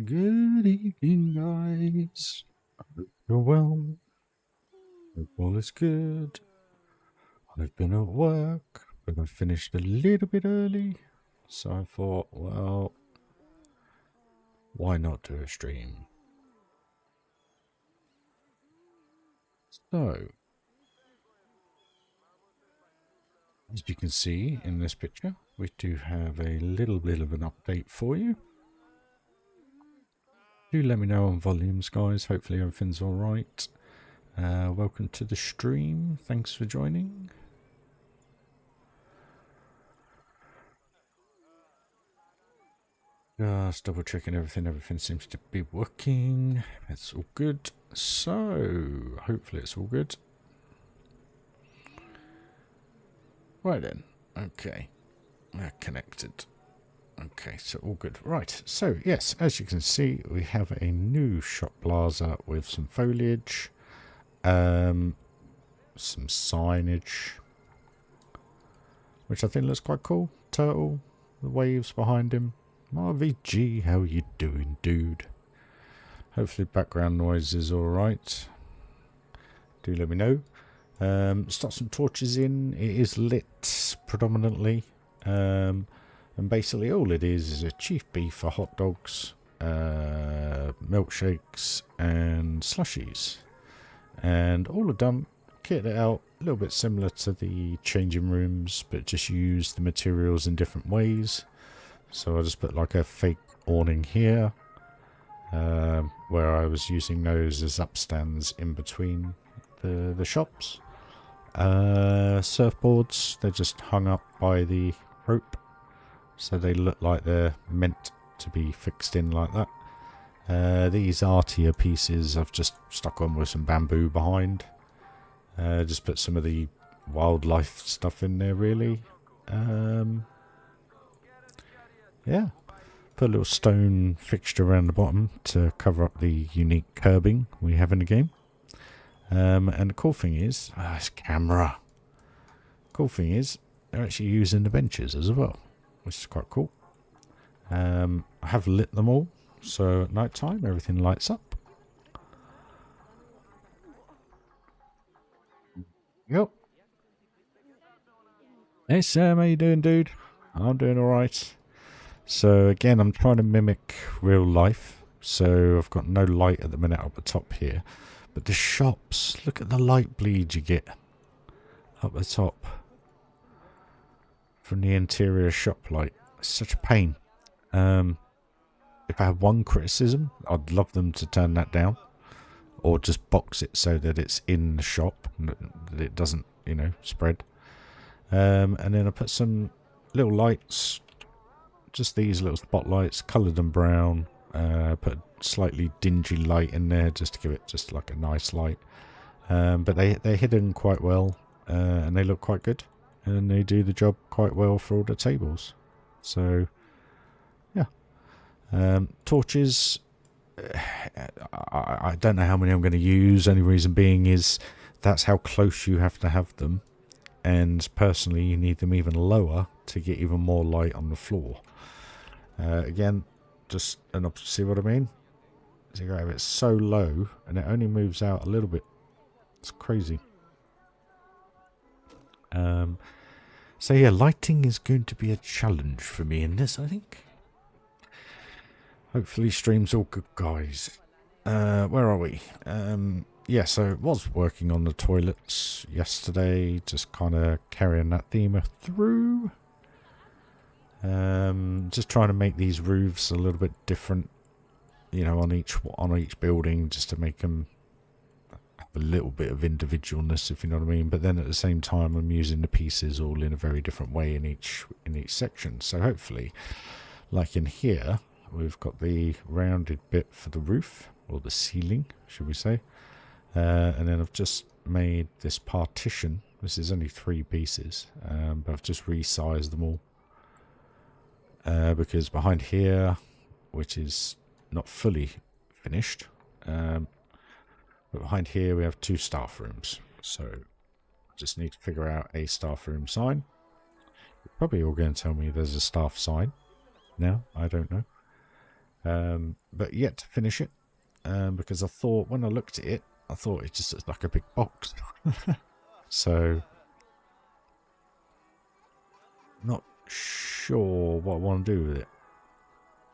Good evening, guys. I hope you're well. Hope all is good. I've been at work, but I finished a little bit early. So I thought, well, why not do a stream? So, as you can see in this picture, we do have a little bit of an update for you. Do let me know on volumes, guys. Hopefully everything's all right. Welcome to the stream. Thanks for joining. Just double checking everything. Everything seems to be working. It's all good. So, hopefully it's all good. Right then. Okay. We're connected. Okay, so all good. Right. So, yes, as you can see, we have a new shop plaza with some foliage. Some signage. Which I think looks quite cool. Turtle. The waves behind him. RVG, how you doing, dude? Hopefully background noise is alright. Do let me know. Start some torches in. It is lit predominantly. And basically all it is a chief beef for hot dogs, milkshakes and slushies. And all are done. Kitted it out a little bit similar to the changing rooms, but just use the materials in different ways. So I just put like a fake awning here, where I was using those as upstands in between the shops. Surfboards, they're just hung up by the rope, so they look like they're meant to be fixed in like that. These artier pieces I've just stuck on with some bamboo behind. Just put some of the wildlife stuff in there really. Yeah, put a little stone fixture around the bottom to cover up the unique curbing we have in the game. And the cool thing is, this camera. Cool thing is, they're actually using the benches as well, which is quite cool. I have lit them all, so at night time everything lights up. Yep. Hey Sam, how you doing, dude? I'm doing alright. So again, I'm trying to mimic real life. So I've got no light at the minute up the top here. But the shops, look at the light bleed you get up the top from the interior shop light. It's such a pain. If I had one criticism, I'd love them to turn that down. Or just box it so that it's in the shop, that it doesn't, you know, spread. And then I put some little lights, just these little spotlights, coloured them brown. Put a slightly dingy light in there just to give it just like a nice light. But they're hidden quite well, and they look quite good. And they do the job quite well for all the tables. So, yeah. Torches, I don't know how many I'm going to use. Only reason being is that's how close you have to have them. And personally, you need them even lower to get even more light on the floor. Again, just see what I mean? So you have it so low, and it only moves out a little bit. It's crazy. So yeah, lighting is going to be a challenge for me in this, I think. Hopefully stream's all good, guys. Where are we? Yeah, so I was working on the toilets yesterday, just kind of carrying that theme through. Just trying to make these roofs a little bit different, you know, on each building, just to make them have a little bit of individualness, if you know what I mean. But then at the same time, I'm using the pieces all in a very different way in each section. So hopefully, like in here, we've got the rounded bit for the roof, or the ceiling, should we say. And then I've just made this partition. This is only 3 pieces, but I've just resized them all. Because behind here, which is not fully finished, but behind here we have 2 staff rooms. So I just need to figure out a staff room sign. You're probably all going to tell me there's a staff sign now. I don't know. But yet to finish it, because I thought when I looked at it, I thought it just looked like a big box. So, not sure what I want to do with it.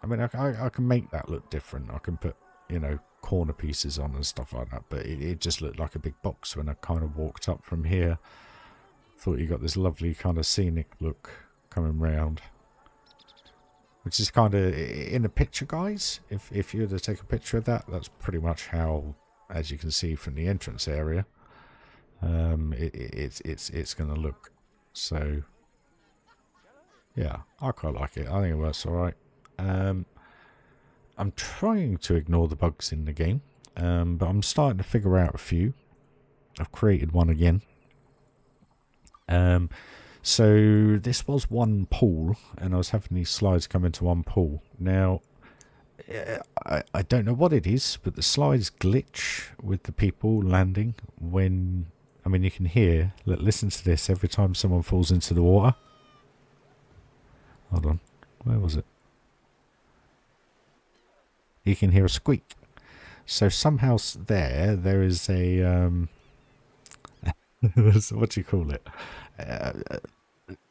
I mean, I can make that look different. I can put, you know, corner pieces on and stuff like that, but it just looked like a big box when I kind of walked up from here. Thought you got this lovely kind of scenic look coming round, which is kind of in the picture, guys. If you were to take a picture of that, that's pretty much how, as you can see from the entrance area, it's going to look. So yeah, I quite like it. I think it works all right. I'm trying to ignore the bugs in the game, but I'm starting to figure out a few. I've created one again. So this was one pool, and I was having these slides come into one pool. Now, I don't know what it is, but the slides glitch with the people landing when, I mean, you can hear, listen to this, every time someone falls into the water. Hold on, where was it? You can hear a squeak. So somehow there is a, what do you call it? A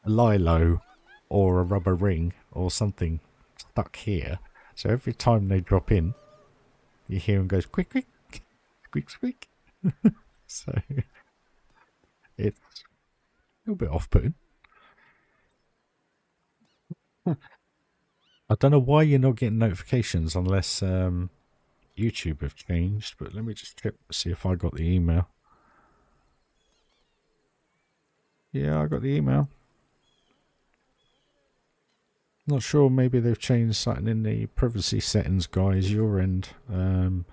lilo or a rubber ring or something stuck here. So every time they drop in, you hear them go squeak, squeak, squeak, squeak. So it's a little bit off-putting. I don't know why you're not getting notifications unless YouTube have changed, but let me just check to see if I got the email. Yeah, I got the email. Not sure, maybe they've changed something in the privacy settings, guys, your end. I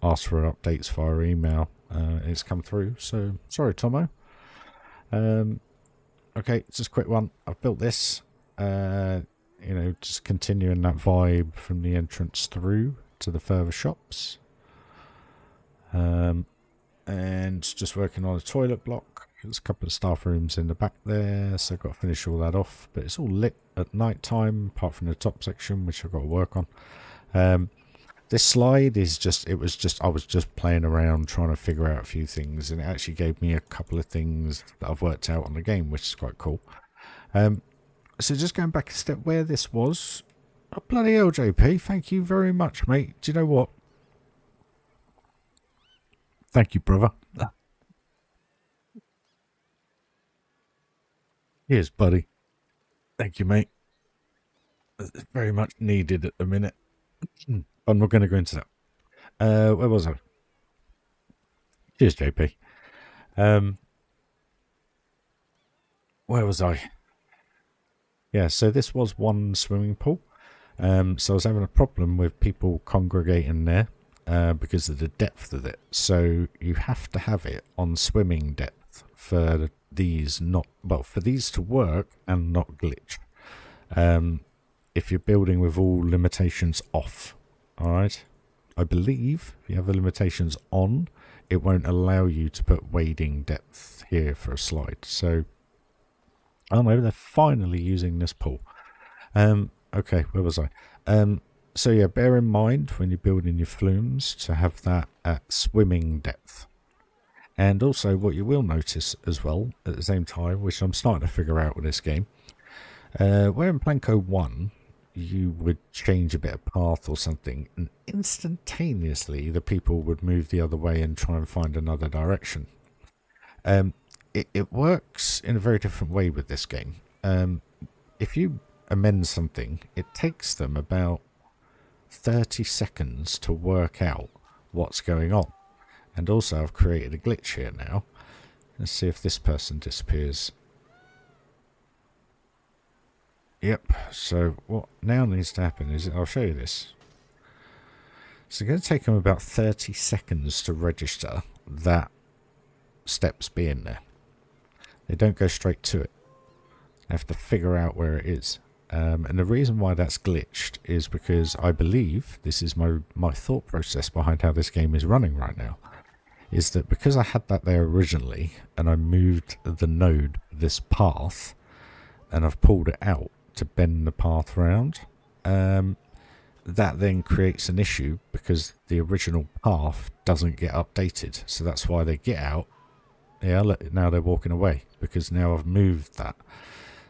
asked for updates via email. It's come through, so sorry, Tomo. Okay, just a quick one. I've built this. You know, just continuing that vibe from the entrance through to the further shops. And just working on a toilet block. There's a couple of staff rooms in the back there, so I've got to finish all that off. But it's all lit at night time, apart from the top section, which I've got to work on. This slide is just, I was just playing around trying to figure out a few things, and it actually gave me a couple of things that I've worked out on the game, which is quite cool. So just going back a step where this was, oh, bloody hell, JP, thank you very much, mate. Do you know what? Thank you, brother. Here's, buddy. Thank you, mate. It's very much needed at the minute. I'm not going to go into that. Where was I? Cheers, JP. Where was I? Yeah, so this was one swimming pool. So I was having a problem with people congregating there because of the depth of it. So you have to have it on swimming depth for these for these to work and not glitch. If you're building with all limitations off, all right. I believe if you have the limitations on, it won't allow you to put wading depth here for a slide. So I don't know, they're finally using this pool. Okay, where was I? So yeah, bear in mind when you're building your flumes to have that at swimming depth. And also what you will notice as well at the same time, which I'm starting to figure out with this game, where in Planko 1 you would change a bit of path or something, and instantaneously the people would move the other way and try and find another direction. It works in a very different way with this game. If you amend something, it takes them about 30 seconds to work out what's going on. And also I've created a glitch here now. Let's see if this person disappears. Yep, so what now needs to happen is, I'll show you this. So it's going to take them about 30 seconds to register that steps being there. They don't go straight to it. They have to figure out where it is. And the reason why that's glitched is because I believe, this is my thought process behind how this game is running right now, is that because I had that there originally and I moved the node this path and I've pulled it out to bend the path round, that then creates an issue because the original path doesn't get updated. So that's why they get out. Yeah, look, now they're walking away because now I've moved that.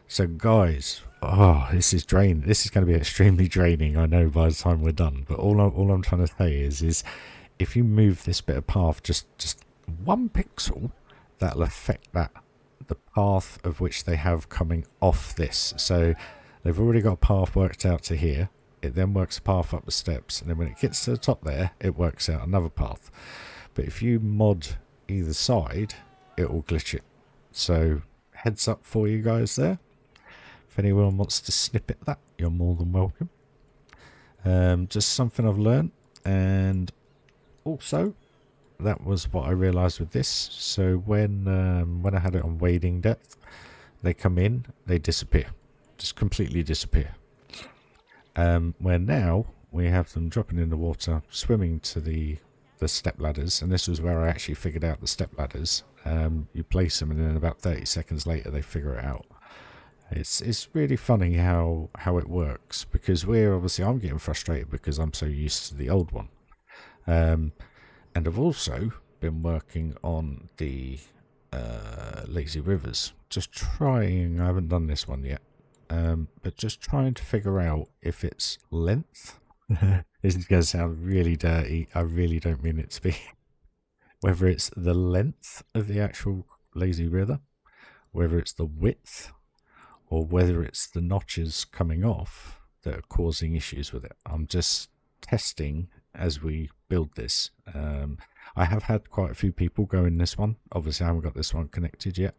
So guys, oh, this is draining. This is going to be extremely draining, I know, by the time we're done. But all I'm trying to say is if you move this bit of path just 1 pixel, that'll affect the path of which they have coming off this. So they've already got a path worked out to here. It then works a path up the steps, and then when it gets to the top there, it works out another path. But if you mod either side, it will glitch it. So heads up for you guys there. If anyone wants to snippet that, you're more than welcome. Just something I've learned, and also that was what I realized with this. So when I had it on wading depth, they come in, they disappear, just completely disappear. Where now we have them dropping in the water, swimming to the step ladders, and this was where I actually figured out the step ladders. You place them, and then about 30 seconds later they figure it out. It's really funny how it works, because I'm getting frustrated because I'm so used to the old one. And I've also been working on the lazy rivers, just trying. I haven't done this one yet, but just trying to figure out if it's length. This is going to sound really dirty. I really don't mean it to be. Whether it's the length of the actual lazy river, whether it's the width, or whether it's the notches coming off that are causing issues with it. I'm just testing as we build this. I have had quite a few people go in this one. Obviously I haven't got this one connected yet.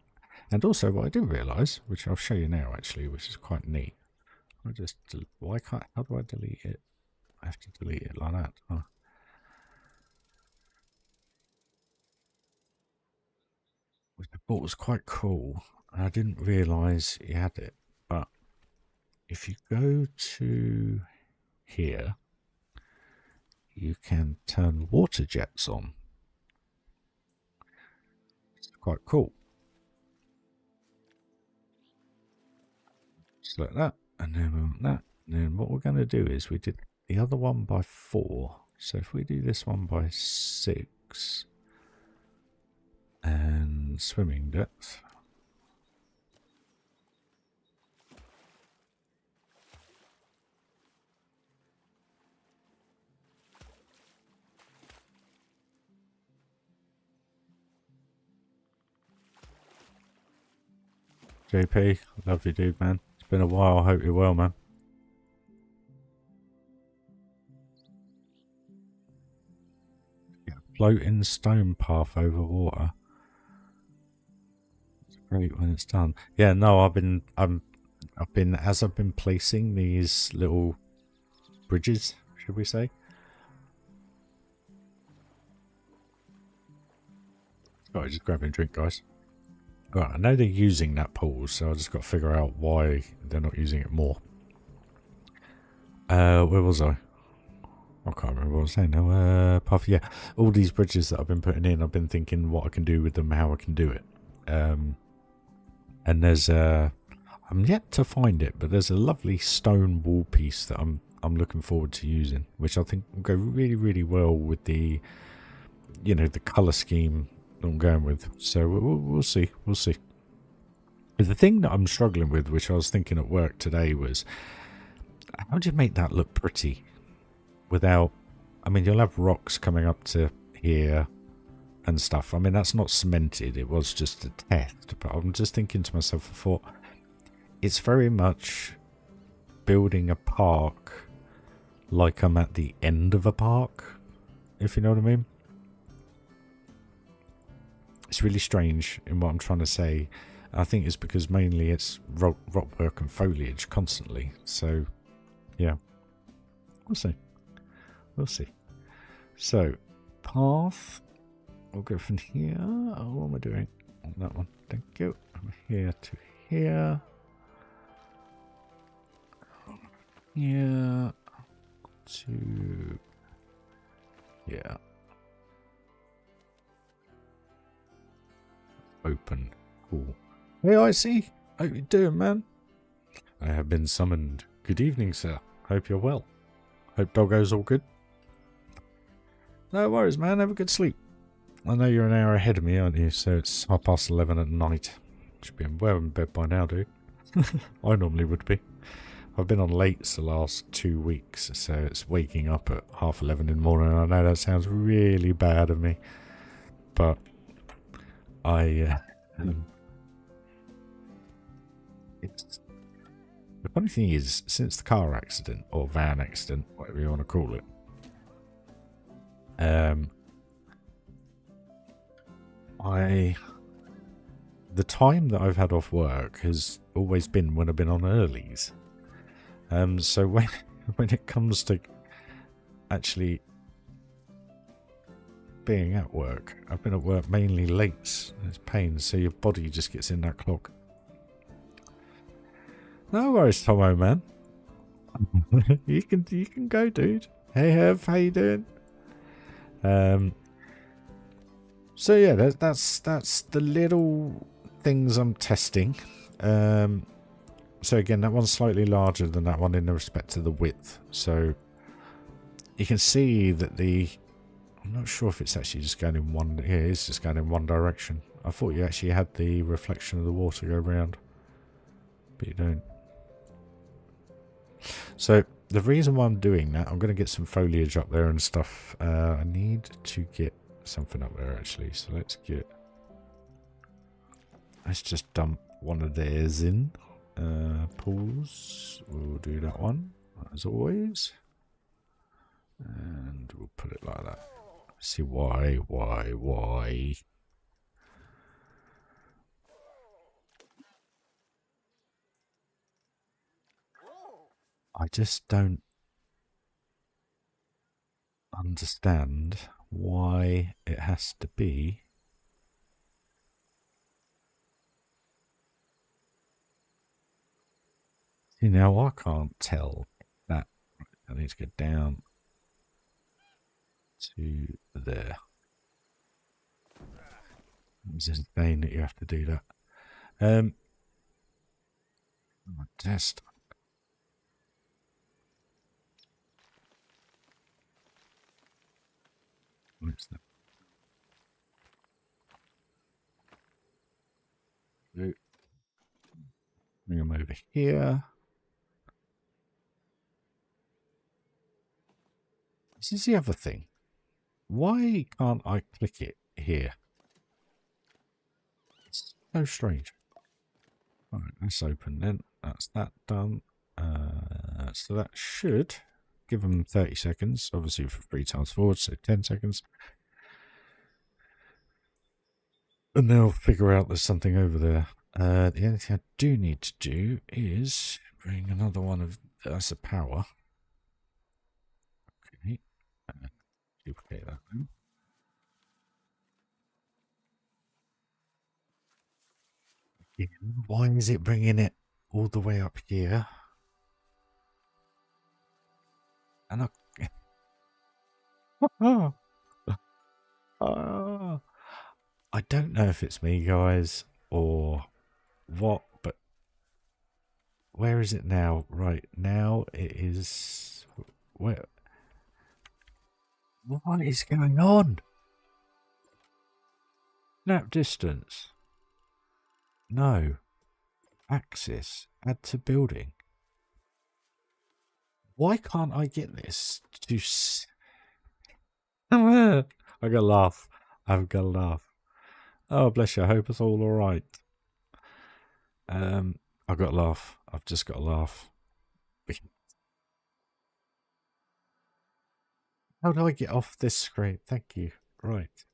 And also what I didn't realise, which I'll show you now actually, which is quite neat. How do I delete it? I have to delete it like that. Huh? Which I thought was quite cool. And I didn't realise you had it. But if you go to here, you can turn water jets on. It's quite cool. Just like that, and then we want that. And then what we're going to do is we did the other one by 4. So if we do this one by 6 and swimming depth. JP, love you, dude, man. It's been a while. I hope you're well, man. Yeah, floating stone path over water. It's great when it's done. Yeah, no, I've been as I've been placing these little bridges, should we say? Oh, just grabbing a drink, guys. Right, I know they're using that pool, so I just got to figure out why they're not using it more. Where was I? I can't remember what I was saying now. Yeah, all these bridges that I've been putting in, I've been thinking what I can do with them, how I can do it. And there's I'm yet to find it, but there's a lovely stone wall piece that I'm looking forward to using, which I think will go really, really well with the, you know, the color scheme I'm going with. So we'll see. The thing that I'm struggling with, which I was thinking at work today, was how do you make that look pretty without, I mean, you'll have rocks coming up to here and stuff. I mean, that's not cemented, it was just a test, but I'm just thinking to myself, I thought it's very much building a park like I'm at the end of a park, if you know what I mean. It's really strange in what I'm trying to say. I think it's because mainly it's rock work and foliage constantly. So, yeah. We'll see. So, path. We'll go from here. Oh, what am I doing? On that one. Thank you. From here to here. Here to... yeah. Open. Cool. Hey, I see. How you doing, man? I have been summoned. Good evening, sir. Hope you're well. Hope doggo's all good. No worries, man. Have a good sleep. I know you're an hour ahead of me, aren't you? So it's 11:30 at night. Should be well in bed by now, dude. I normally would be. I've been on lates the last 2 weeks, so it's waking up at 11:30 in the morning. I know that sounds really bad of me, but it's the funny thing is, since the car accident or van accident, whatever you want to call it, the time that I've had off work has always been when I've been on earlies. So when it comes to actually being at work, I've been at work mainly late. It's pain, so your body just gets in that clock. No worries, Tomo, man. you can go, dude. Hey, Hev, how you doing? So yeah, that's the little things I'm testing. So again, that one's slightly larger than that one in respect to the width. So you can see that I'm not sure if it's actually just going in one. Yeah, it's just going in one direction. I thought you actually had the reflection of the water go round, but you don't. So the reason why I'm doing that, I'm going to get some foliage up there and stuff. I need to get something up there actually. So let's just dump one of theirs in. Pause. We'll do that one as always, and we'll put it like that. See why? I just don't understand why it has to be. See, now I can't tell that. I need to get down to there. It's insane that you have to do that. Test. What's that? Bring them over here. This is the other thing. Why can't I click it here? It's so strange. Alright, let's open then. That's that done. So that should give them 30 seconds. Obviously for 3 times forward, so 10 seconds. And they'll figure out there's something over there. The only thing I do need to do is bring another one of... That's a power. Okay. Duplicate that then. Why is it bringing it all the way up here? And I don't know if it's me, guys, or what, but where is it now? Right now it is... Where? What is going on? Snap distance. No. Axis. Add to building. Why can't I get this to... I gotta laugh. I've gotta laugh. Oh, bless you. I hope it's all alright. I've got to laugh. I've just got to laugh. How do I get off this screen? Thank you. Right.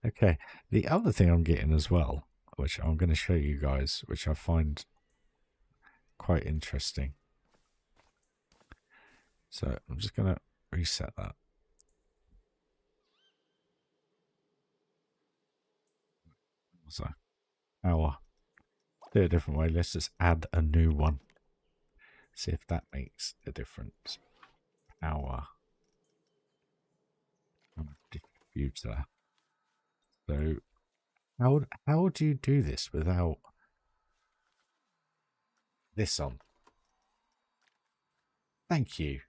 Okay. The other thing I'm getting as well, which I'm going to show you guys, which I find quite interesting. So I'm just going to reset that. So, power. Do it a different way. Let's just add a new one. See if that makes a difference. Power. Diffuser. So, how do you do this without this on? Thank you.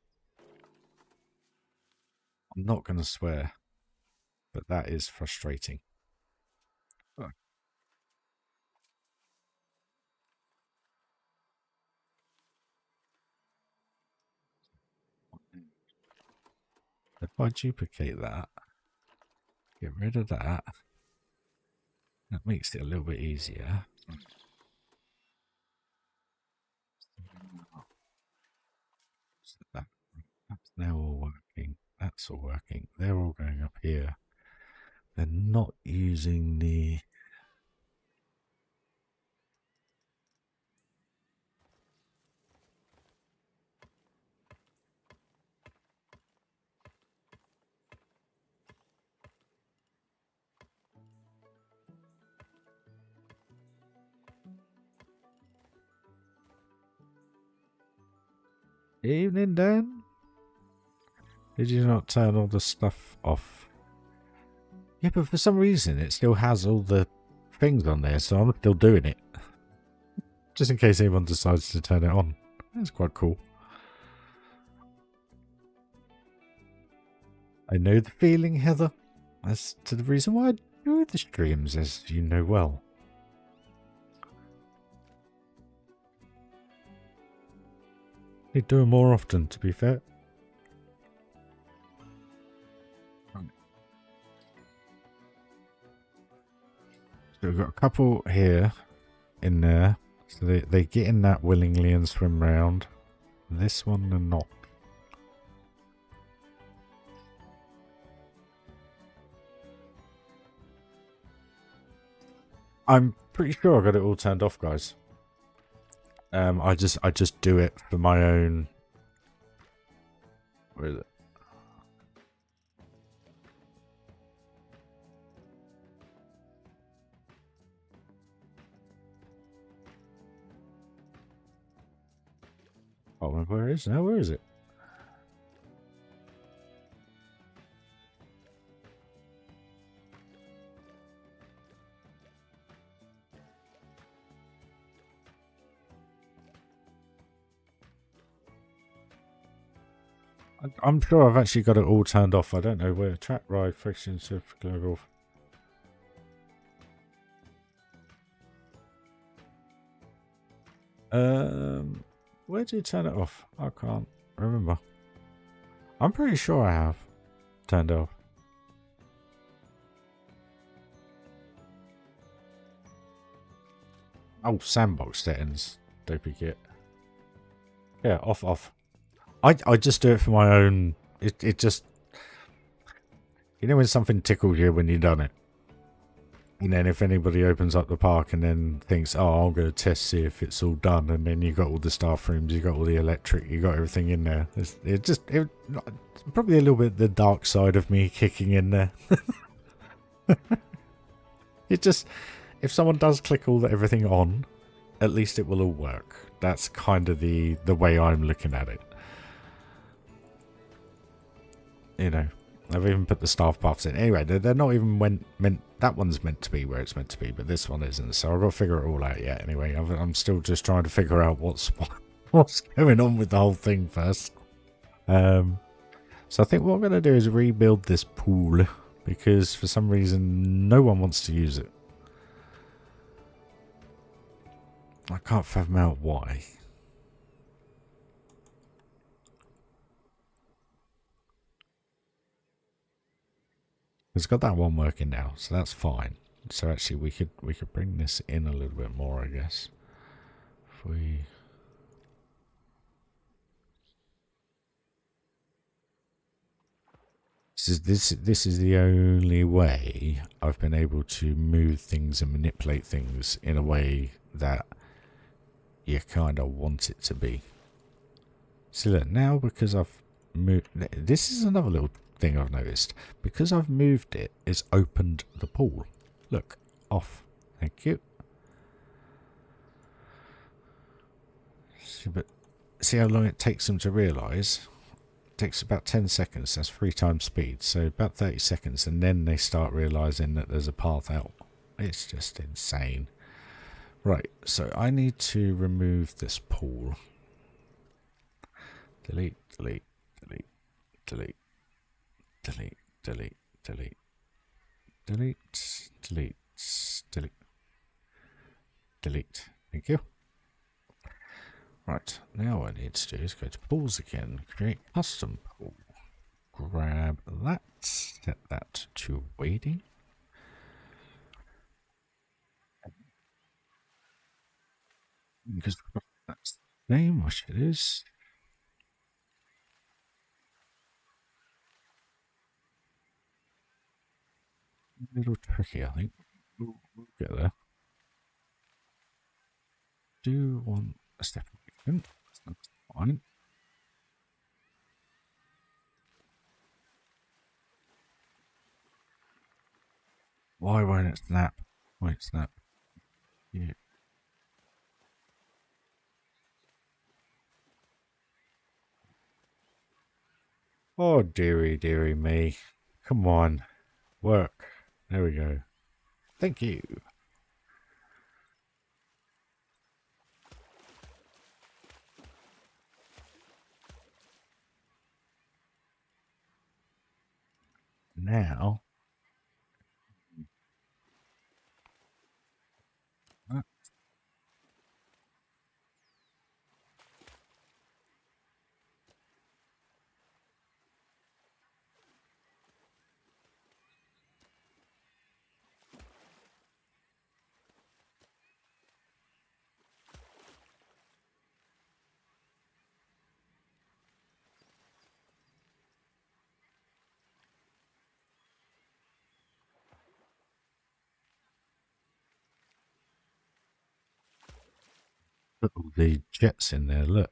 I'm not going to swear, but that is frustrating. Oh. If I duplicate that, get rid of that, that makes it a little bit easier. So that's now all working. That's all working. They're all going up here. They're not using the... Evening, Dan. Did you not turn all the stuff off? Yeah, but for some reason it still has all the things on there, so I'm still doing it. Just in case anyone decides to turn it on. That's quite cool. I know the feeling, Heather. As to the reason why I do the streams, as you know well. They do it more often, to be fair. So we've got a couple here, in there. So they get in that willingly and swim round. This one they're not. I'm pretty sure I got it all turned off, guys. I just do it for my own. Where is it? Oh, where is it now? Where is it? I'm sure I've actually got it all turned off. I don't know where. Track ride, friction, surf, global. Where do you turn it off? I can't remember. I'm pretty sure I have turned off. Oh, sandbox settings. Duplicate. Yeah, off. I just do it for my own. It just, you know, when something tickles you when you've done it. And then if anybody opens up the park and then thinks, oh, I'm going to test, see if it's all done, and then you got all the staff rooms, you got all the electric, you got everything in there. It's probably a little bit the dark side of me kicking in there. It just, if someone does click everything on, at least it will all work. That's kind of the way I'm looking at it. You know, I've even put the staff paths in. Anyway, they're not even meant. That one's meant to be where it's meant to be, but this one isn't. So I've got to figure it all out yet. Anyway, I'm still just trying to figure out what's going on with the whole thing first. So I think what I'm going to do is rebuild this pool because for some reason no one wants to use it. I can't fathom out why. It's got that one working now, so that's fine. So actually, we could bring this in a little bit more, I guess. If we this is the only way I've been able to move things and manipulate things in a way that you kind of want it to be. See, look, now because I've moved, this is another little thing I've noticed. Because I've moved it, it's opened the pool. Look, off. Thank you. See how long it takes them to realise? It takes about 10 seconds. That's 3 times speed. So about 30 seconds. And then they start realising that there's a path out. It's just insane. Right, so I need to remove this pool. Delete, delete, delete, delete, delete, delete, delete, delete, delete, delete, delete. Thank you. Right, now what I need to do is go to pools again, create custom pool. Grab that, set that to waiting. Because that's the name, which it is. A little tricky, I think. We'll get there. Do want a step again. That's fine. Why won't it snap? Won't snap. Yeah. Oh, dearie, dearie me. Come on. Work. There we go. Thank you. Now. Put all the jets in there. Look.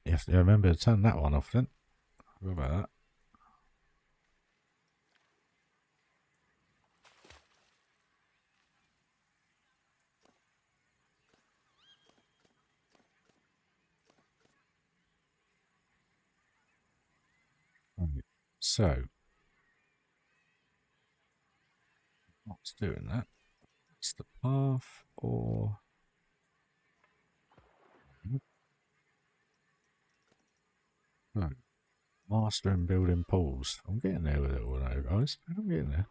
You have to remember to turn that one off then. What about that? Right. So, what's doing that? It's the path or... No. Master and building pools. I'm getting there with it all now, guys. I'm getting there.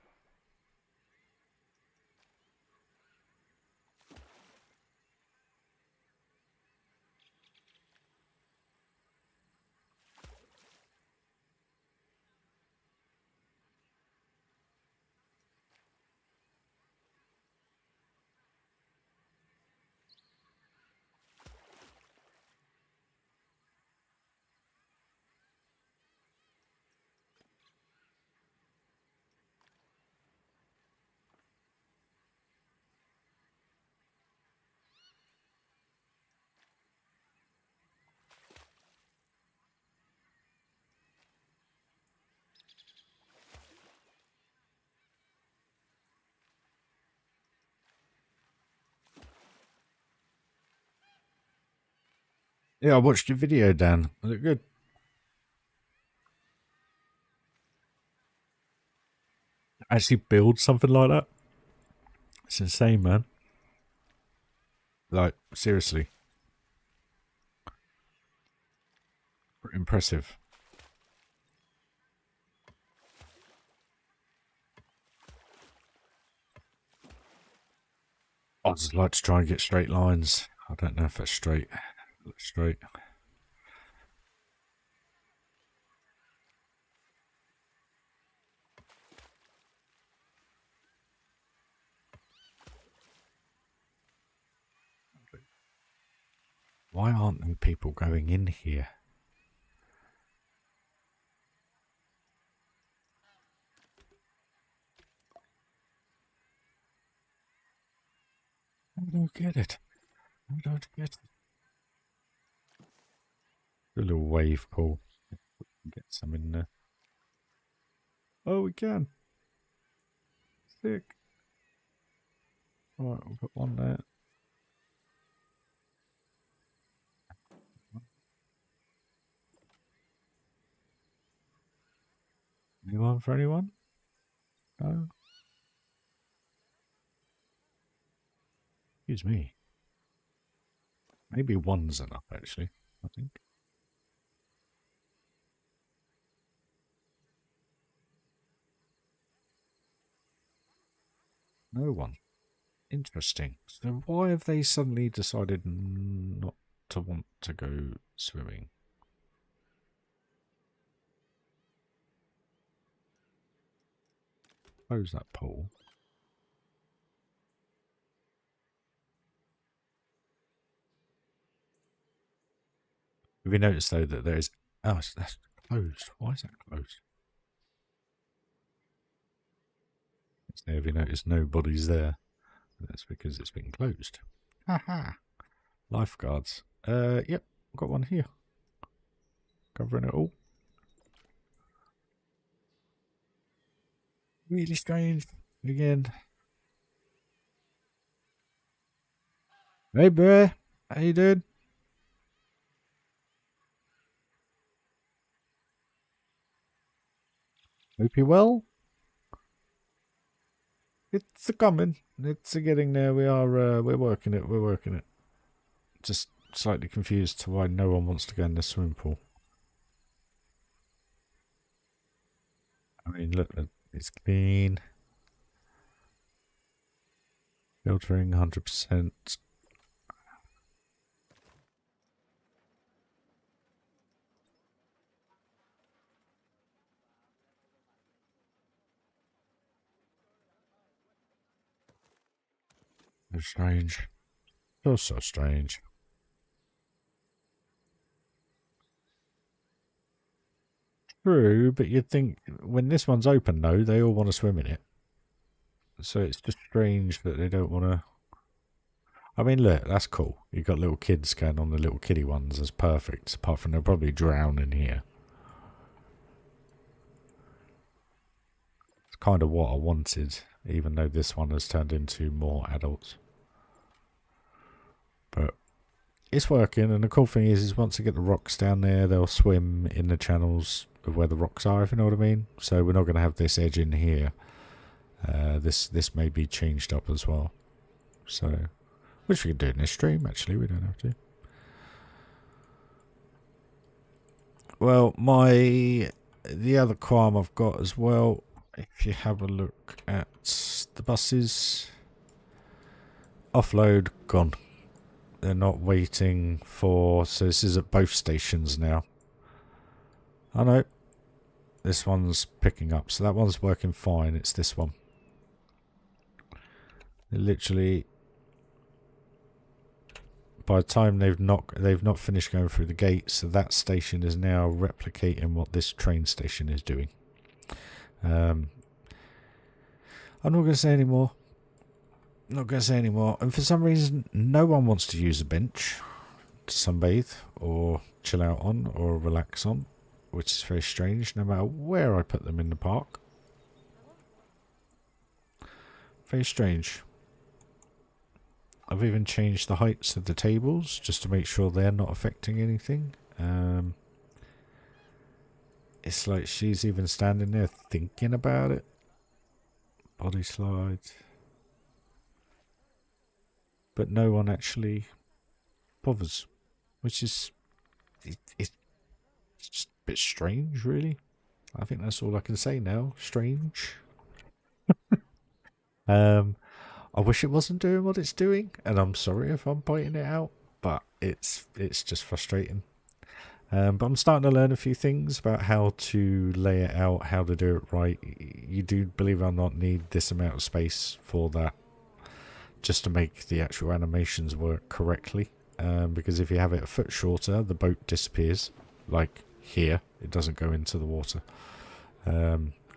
Yeah, I watched your video, Dan. Was it good? Actually build something like that? It's insane, man. Like, seriously. Impressive. I just like to try and get straight lines. I don't know if that's straight. Looks straight. Why aren't there people going in here? I don't get it. I don't get it. A little wave pool. Get some in there. Oh, we can. Sick. Alright, we'll put one there. Anyone for anyone? No? Excuse me. Maybe one's enough, actually, I think. No one. Interesting. So why have they suddenly decided not to want to go swimming? Close that pool. Have you noticed though that there is... Oh, that's closed. Why is that closed? Have you noticed nobody's there? That's because it's been closed. Haha. Lifeguards. Yep, got one here. Covering it all. Really strange. Again. Hey, boy. How you doing? Hope you're well. It's a coming. It's a getting there. We're working it. We're working it. Just slightly confused to why no one wants to go in the swimming pool. I mean, look, it's clean. Filtering 100%. So strange. So strange. True, but you'd think when this one's open, though, they all want to swim in it. So it's just strange that they don't want to. I mean, look, that's cool. You've got little kids going on the little kiddie ones. That's perfect. Apart from they'll probably drown in here. It's kind of what I wanted, even though this one has turned into more adults. But it's working, and the cool thing is once they get the rocks down there, they'll swim in the channels of where the rocks are, if you know what I mean. So we're not going to have this edge in here. This may be changed up as well. So, which we can do in this stream, actually. We don't have to. Well, the other qualm I've got as well, if you have a look at the buses, offload gone. They're not waiting for, so this is at both stations now. I know. This one's picking up, so that one's working fine. It's this one. They literally, by the time they've not finished going through the gates, so that station is now replicating what this train station is doing. I'm not going to say any more. Not going to say any more. And for some reason, no one wants to use a bench to sunbathe or chill out on or relax on, which is very strange, no matter where I put them in the park. Very strange. I've even changed the heights of the tables just to make sure they're not affecting anything. It's like she's even standing there thinking about it. Body slide. But no one actually bothers, which is it's just a bit strange, really. I think that's all I can say now. Strange. I wish it wasn't doing what it's doing, and I'm sorry if I'm pointing it out, but it's just frustrating. But I'm starting to learn a few things about how to lay it out, how to do it right. You do, believe it or not, need this amount of space for that, just to make the actual animations work correctly. Because if you have it a foot shorter, the boat disappears. Like here, it doesn't go into the water.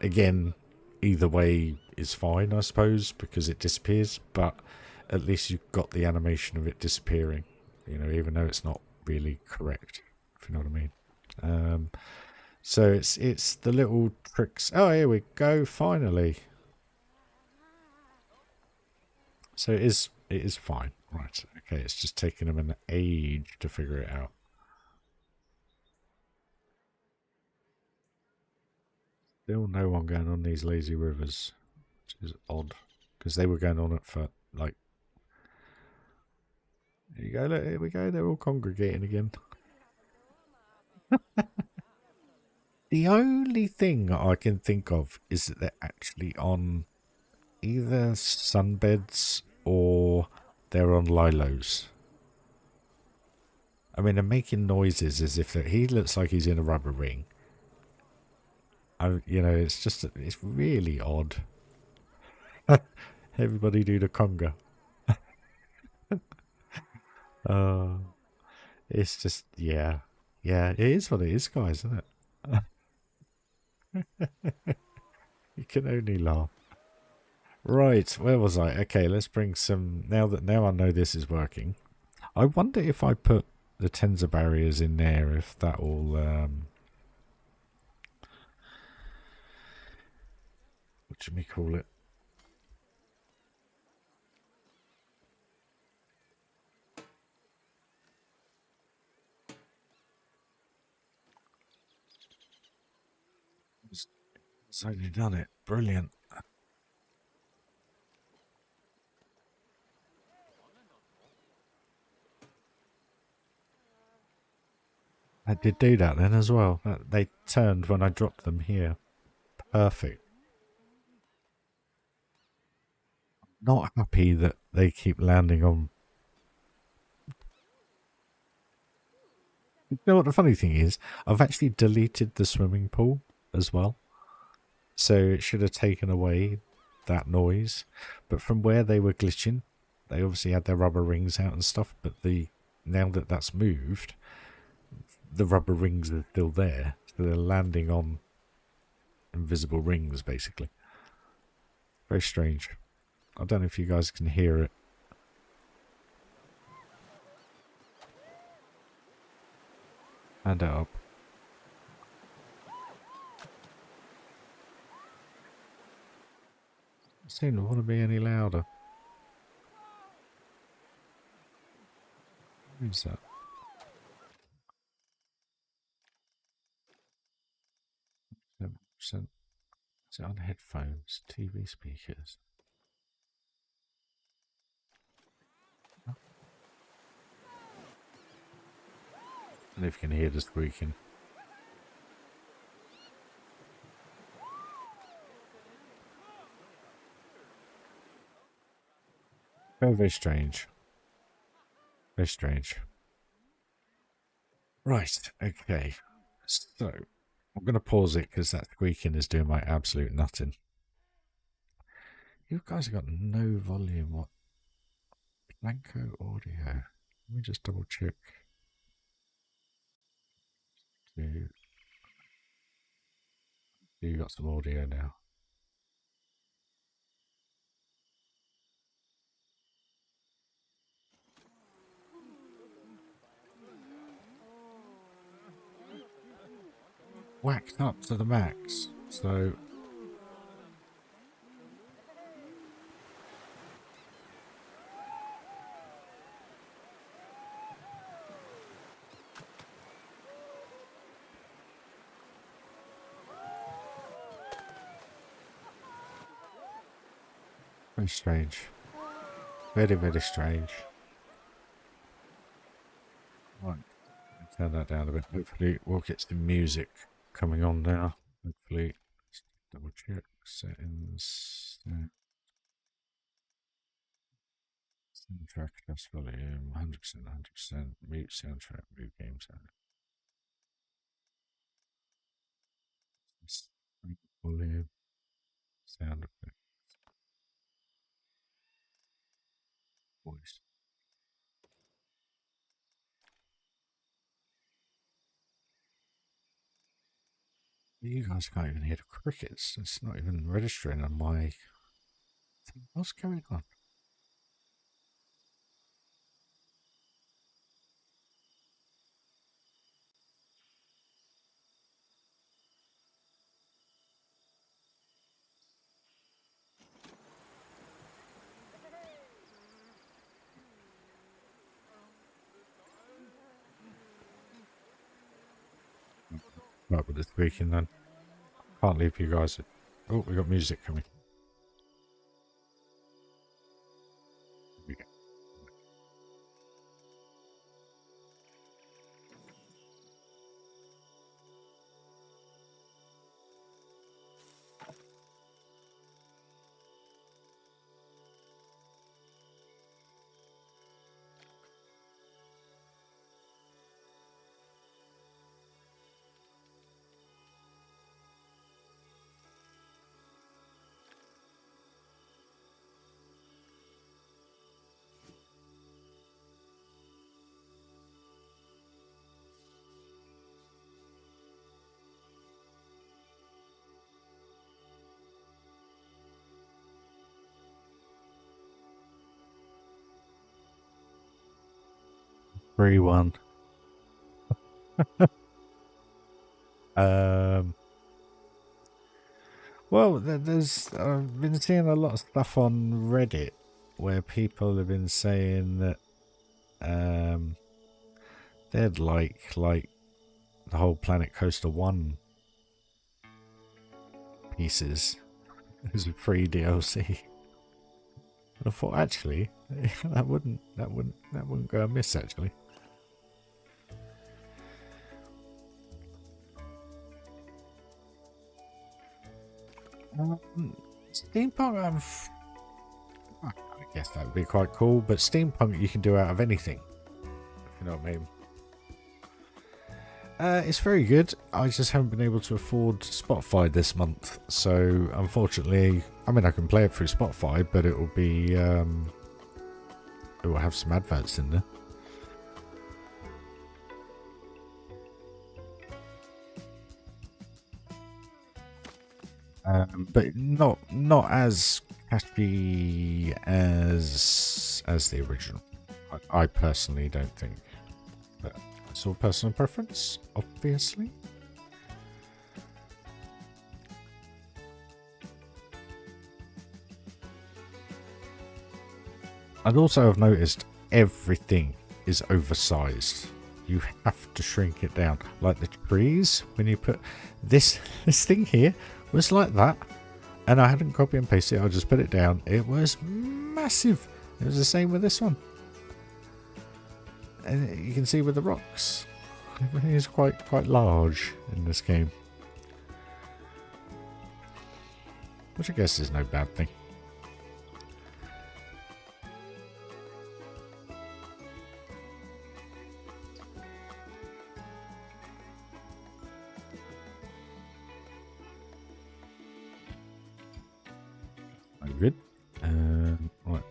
Again, either way is fine, I suppose, because it disappears, but at least you've got the animation of it disappearing, you know, even though it's not really correct, if you know what I mean. So it's the little tricks. Oh, here we go, finally. So it is fine. Right, okay, it's just taking them an age to figure it out. Still no one going on these lazy rivers, which is odd, because they were going on it for, like... There you go, look, here we go, they're all congregating again. The only thing I can think of is that they're actually on either sunbeds or they're on lilos. I mean, they're making noises as if he looks like he's in a rubber ring. You know, it's just, it's really odd. Everybody do the conga. It's just, yeah. Yeah, it is what it is, guys, isn't it? You can only laugh. Right, where was I? Okay, let's bring some, now I know this is working. I wonder if I put the tensor barriers in there, if that will, what should we call it? It's only done it. Brilliant. I did do that then as well. They turned when I dropped them here. Perfect. Not happy that they keep landing on. You know what the funny thing is? I've actually deleted the swimming pool as well. So it should have taken away that noise. But from where they were glitching, they obviously had their rubber rings out and stuff. But now that that's moved, the rubber rings are still there. So they're landing on invisible rings, basically. Very strange. I don't know if you guys can hear it. Hand it up. It seems to want to be any louder. Who's that? Percent. Is it on headphones? TV speakers? I don't know if you can hear the squeaking. Very, very strange. Very strange. Right, okay. So, I'm going to pause it because that squeaking is doing my absolute nutting. You guys have got no volume. What? Blanco audio. Let me just double check. You got some audio now. Whacked up to the max. So very strange. Very, very strange. Right. Turn that down a bit. Hopefully we'll get some music coming on now. Hopefully. Let's double check settings. Soundtrack adjust volume 100%, 100%. Mute soundtrack, mute game sound. Volume, sound effect, voice. You guys can't even hear the crickets. It's not even registering on my thing. What's going on? Right with the squeaking then. Can't leave you guys. Oh, we got music coming. Here we go. free one. Well, there's I've been seeing a lot of stuff on Reddit where people have been saying that they'd like the whole Planet Coaster 1 pieces as a free DLC. And I thought actually that wouldn't go amiss actually. Steampunk, I guess that would be quite cool, but steampunk you can do out of anything, if you know what I mean. It's very good. I just haven't been able to afford Spotify this month, so unfortunately, I mean I can play it through Spotify, but it will be it will have some adverts in there. But not as catchy as the original. I personally don't think. But it's all personal preference, obviously. I'd also have noticed everything is oversized. You have to shrink it down. Like the trees, when you put this thing here was like that, and I hadn't copy and pasted it, I just put it down. It was massive. It was the same with this one, and you can see with the rocks, everything is quite large in this game, which I guess is no bad thing. Good. Right.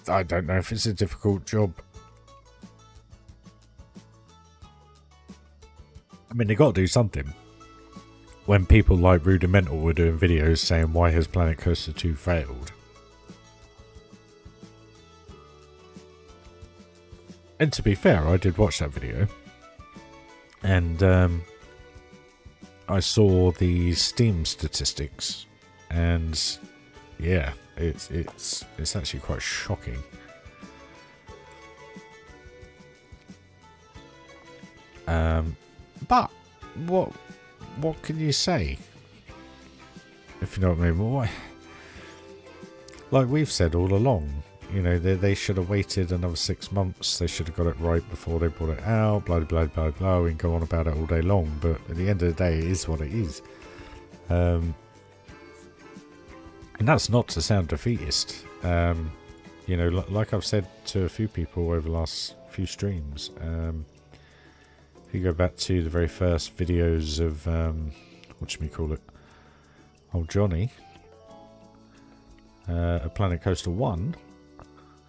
I don't know if it's a difficult job. I mean, they got to do something. When people like Rudimental were doing videos saying why has Planet Coaster 2 failed. And to be fair, I did watch that video. And I saw the Steam statistics. And yeah, it's actually quite shocking. But what can you say? If you know what I mean. Well, like we've said all along, you know, they should have waited another 6 months. They should have got it right before they brought it out. Blah blah blah blah. We can go on about it all day long, but at the end of the day, it is what it is. And that's not to sound defeatist. You know, like I've said to a few people over the last few streams. If you go back to the very first videos of, what should we call it? Old Johnny. Planet Coaster 1.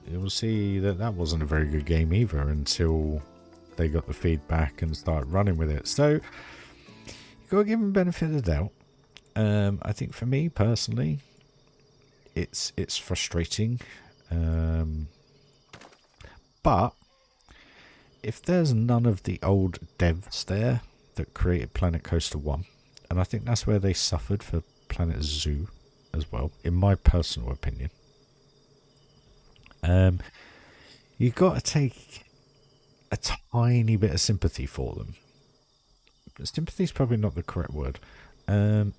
You will see that that wasn't a very good game either until they got the feedback and started running with it. So, you've got to give them benefit of the doubt. I think for me, personally, it's frustrating. But if there's none of the old devs there that created Planet Coaster 1, and I think that's where they suffered for Planet Zoo as well, in my personal opinion, you've got to take a tiny bit of sympathy for them. Sympathy is probably not the correct word. You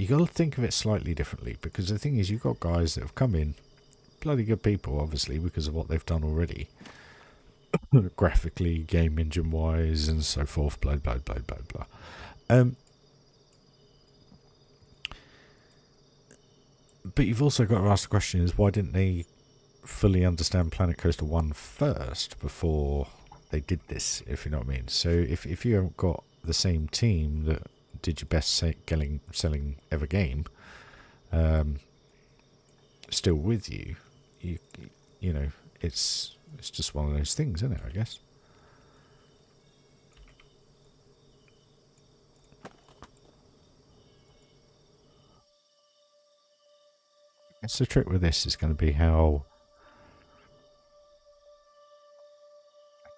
got to think of it slightly differently, because the thing is, you've got guys that have come in, bloody good people, obviously, because of what they've done already, graphically, game engine wise, and so forth, blah blah blah blah blah. But you've also got to ask the question: is why didn't they fully understand Planet Coaster 1 first before they did this? If you know what I mean. So if you haven't got the same team that did your best selling ever game, still with you, you know, it's just one of those things, isn't it, I guess. It's the trick with this is going to be how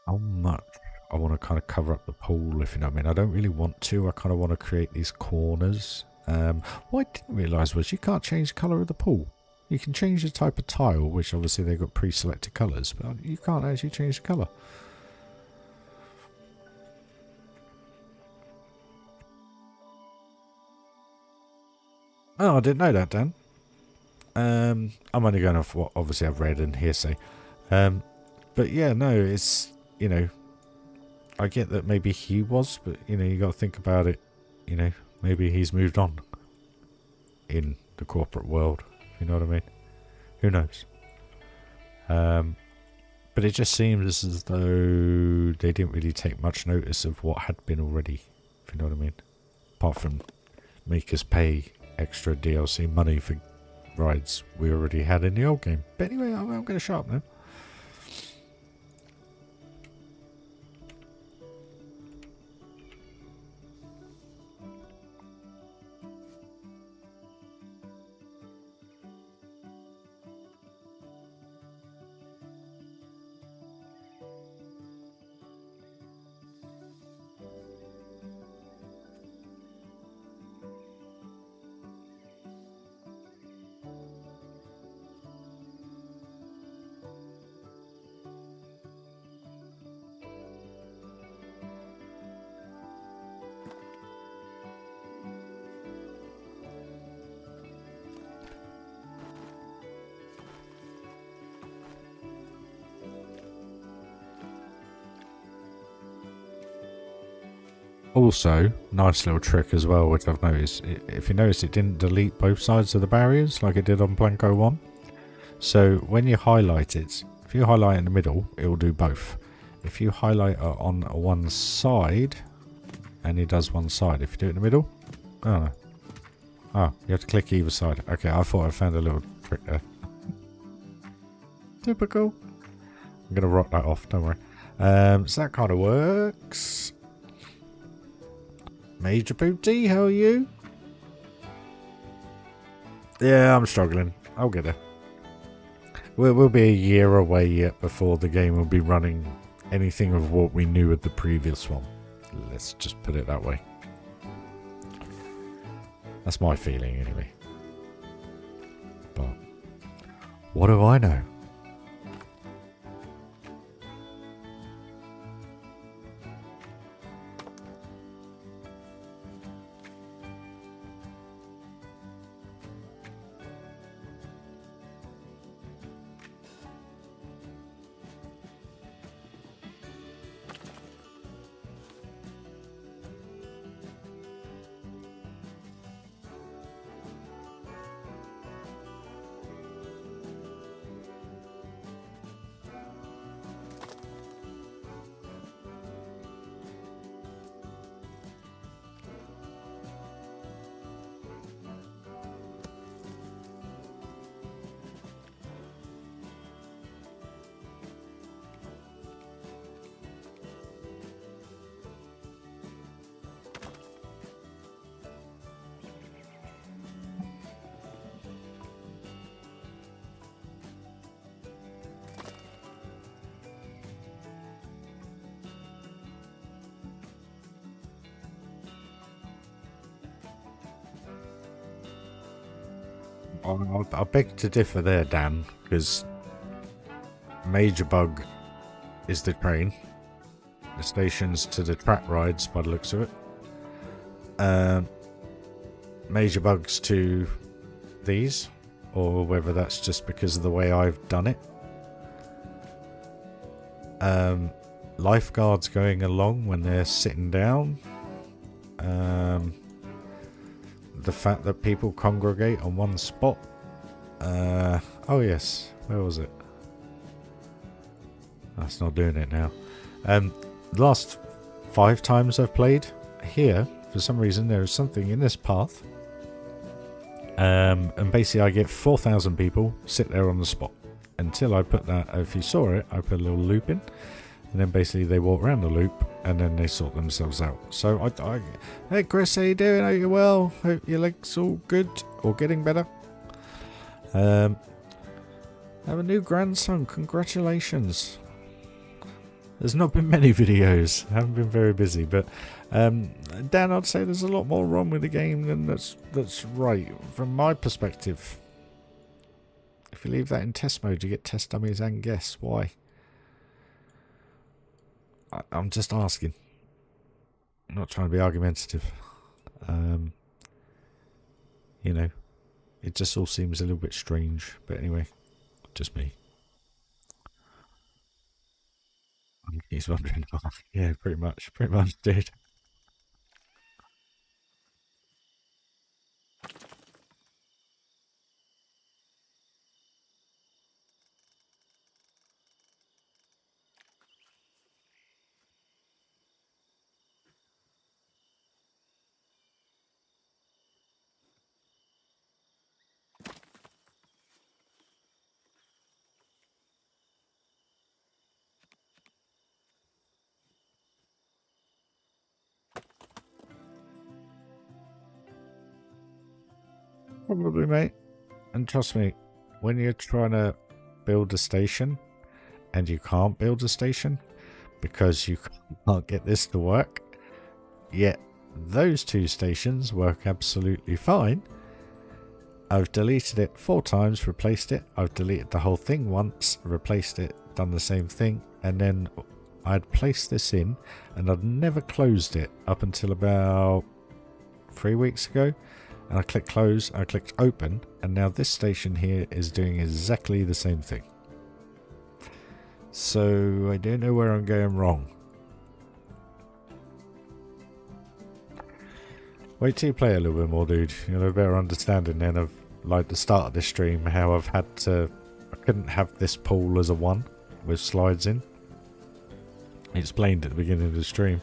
much I want to kind of cover up the pool, if you know what I mean. I don't really want to. I kind of want to create these corners. What I didn't realise was you can't change the colour of the pool. You can change the type of tile, which obviously they've got pre-selected colours, but you can't actually change the colour. Oh, I didn't know that, Dan. I'm only going off what obviously I've read and hearsay. But yeah, no, it's, you know, I get that maybe he was, but, you know, you got to think about it, you know, maybe he's moved on in the corporate world, you know what I mean? Who knows? But it just seems as though they didn't really take much notice of what had been already, if you know what I mean? Apart from make us pay extra DLC money for rides we already had in the old game. But anyway, I'm going to shut up now. Also, nice little trick as well, which I've noticed. If you notice, it didn't delete both sides of the barriers like it did on Blanco 1. So when you highlight it, if you highlight in the middle, it will do both. If you highlight on one side, and it does one side. If you do it in the middle, oh no. Oh, you have to click either side. Okay, I thought I found a little trick there. Typical. I'm going to rock that off, don't worry. So that kind of works. Major Booty, how are you? Yeah, I'm struggling. I'll get there. We'll be a year away yet before the game will be running anything of what we knew of the previous one. Let's just put it that way. That's my feeling anyway. But what do I know? I beg to differ there, Dan, because major bug is the train. The stations to the track rides, by the looks of it. Major bugs to these, or whether that's just because of the way I've done it. Lifeguards going along when they're sitting down. The fact that people congregate on one spot. Oh yes, where was it? That's not doing it now. The last 5 times I've played here, for some reason there is something in this path And basically I get 4,000 people sit there on the spot until I put that, if you saw it, I put a little loop in, and then basically they walk around the loop and then they sort themselves out. So hey Chris, how you doing? Are you well? Hope your leg's all good or getting better. I have a new grandson, congratulations. There's not been many videos, I haven't been very busy, but Dan, I'd say there's a lot more wrong with the game than that's right, from my perspective. If you leave that in test mode, you get test dummies and guess why. I'm just asking. I'm not trying to be argumentative. You know, it just all seems a little bit strange, but anyway, just me. He's wondering. Yeah, pretty much, dude. Probably, mate. And trust me, when you're trying to build a station and you can't build a station because you can't get this to work, yet those two stations work absolutely fine. I've deleted it 4 times, replaced it. I've deleted the whole thing once, replaced it, done the same thing, and then I'd placed this in and I'd never closed it up until about 3 weeks ago. And I clicked close, I clicked open, and now this station here is doing exactly the same thing. So I don't know where I'm going wrong. Wait till you play a little bit more, dude. You'll have a better understanding then of, like, the start of this stream, how I've had to... I couldn't have this pool as a 1 with slides in. I explained at the beginning of the stream.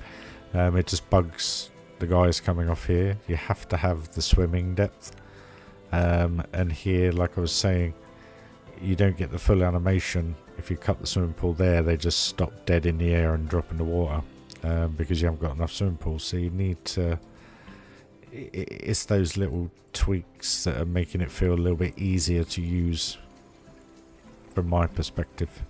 It just bugs the guys coming off here. You have to have the swimming depth. And here, like I was saying, you don't get the full animation. If you cut the swimming pool there, they just stop dead in the air and drop in the water. Because you haven't got enough swimming pools. So you need to... It's those little tweaks that are making it feel a little bit easier to use from my perspective.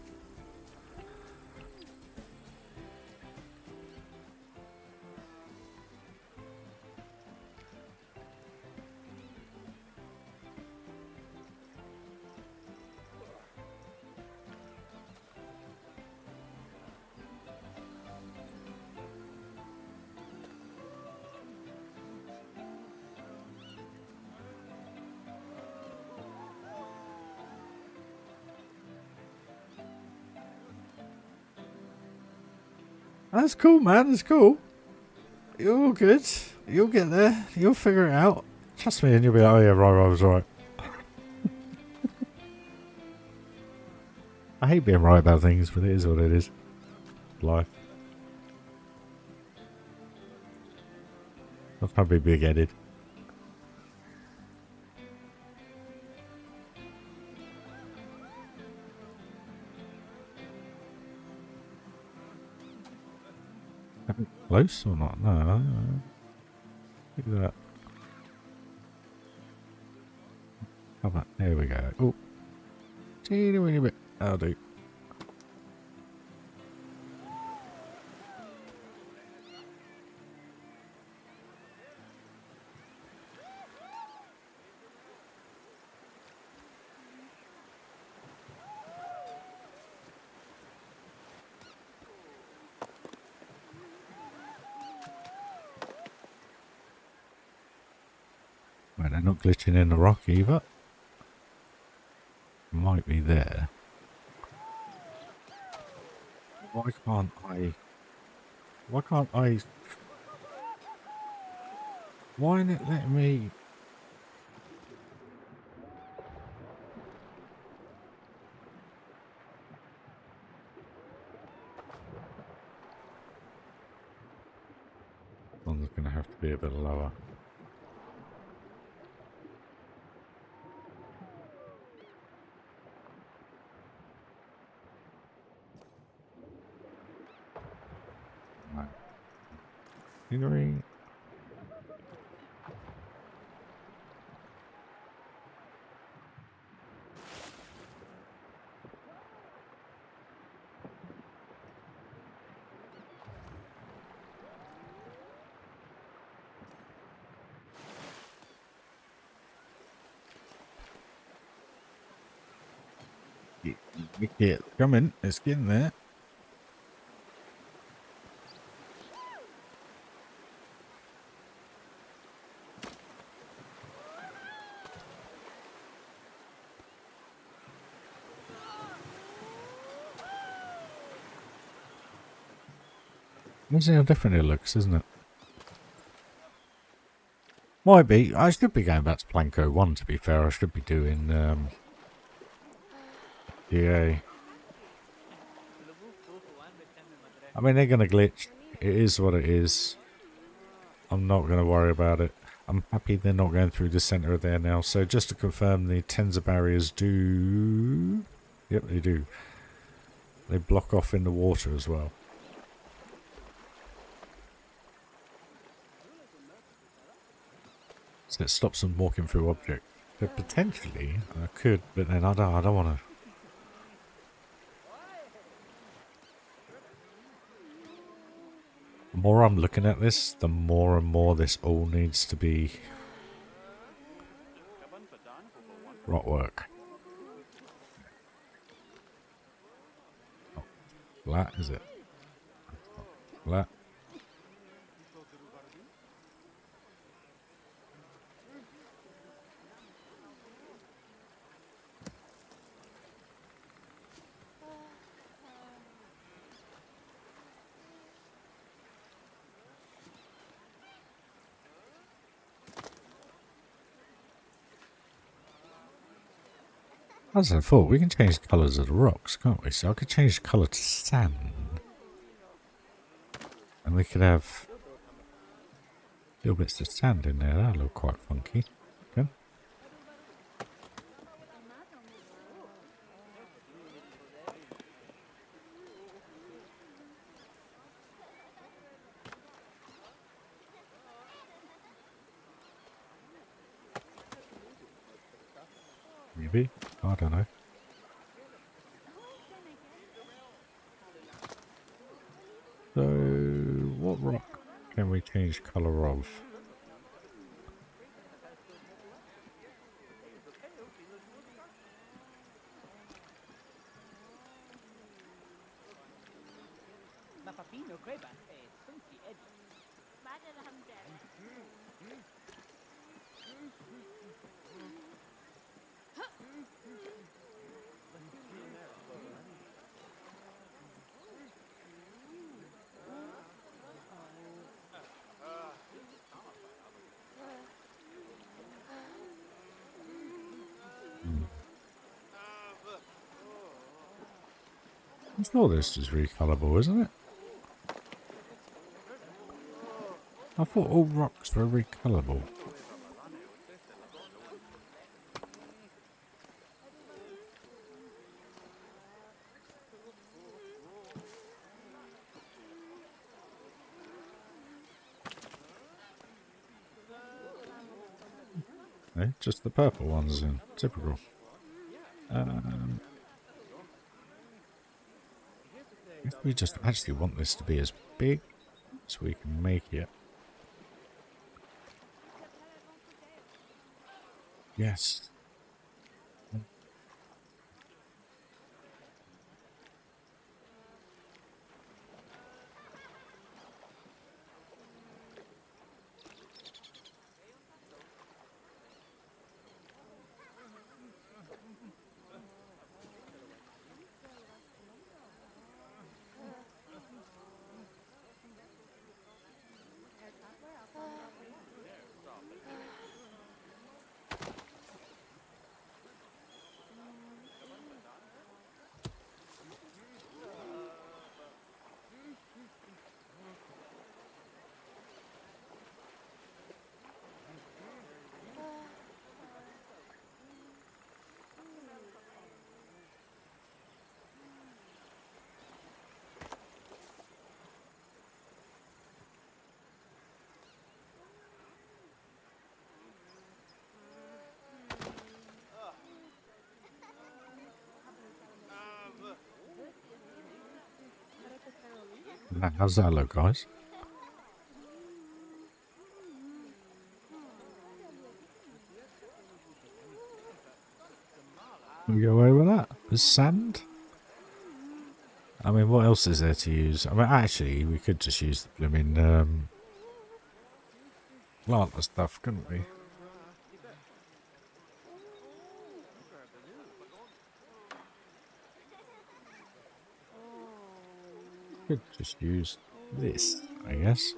That's cool, man. That's cool. You're all good. You'll get there. You'll figure it out. Trust me, and you'll be like, oh yeah, right, I was right. I hate being right about things, but it is what it is. Life. I'll probably be big-headed. Close or not? No. Look at that. How about, there we go. Oh, teeny weeny bit. That'll do. Right, they're not glitching in the rock either. Might be there. Why can't I? Why can't I? Why isn't it letting me? One's going to have to be a bit lower. Scenery. Yeah, coming. It's getting there. Amazing how different it looks, isn't it? Might be. I should be going back to Planko 1, to be fair. I should be doing DA. I mean, they're going to glitch. It is what it is. I'm not going to worry about it. I'm happy they're not going through the centre of there now. So just to confirm, the tensor barriers do... Yep, they do. They block off in the water as well. So it stops them walking through objects. So potentially, I could, but then I don't want to... The more I'm looking at this, the more and more this all needs to be rock work. Not flat, is it? Not flat. As I thought, we can change the colours of the rocks, can't we? So I could change the colour to sand. And we could have little bits of sand in there. That'll look quite funky. Okay. Maybe. I don't know. So, what rock can we change colour of? I'm sure this is recolorable, isn't it? I thought all rocks were recolorable. No, just the purple ones in. Typical. If we just actually want this to be as big as we can make it. Yes. Now, how's that look, guys? We go away with that. There's sand. I mean, what else is there to use? I mean, actually, we could just use the blooming plant stuff, couldn't we? Could just use this, I guess.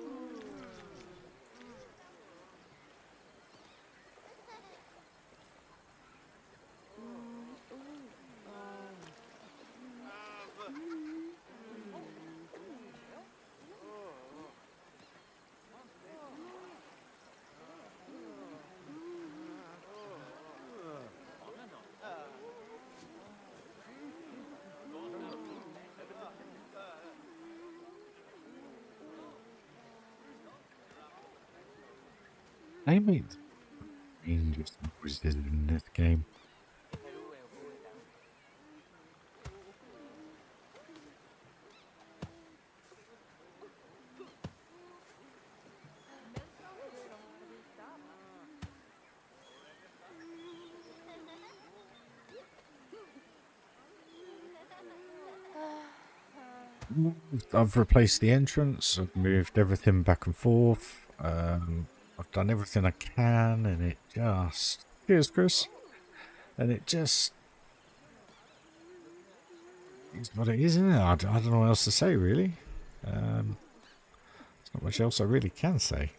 They made dangerous noises in this game. I've replaced the entrance. I've moved everything back and forth. I've done everything I can, and it just... Cheers, Chris. And it just... is what it is, isn't it? I don't know what else to say, really. There's not much else I really can say.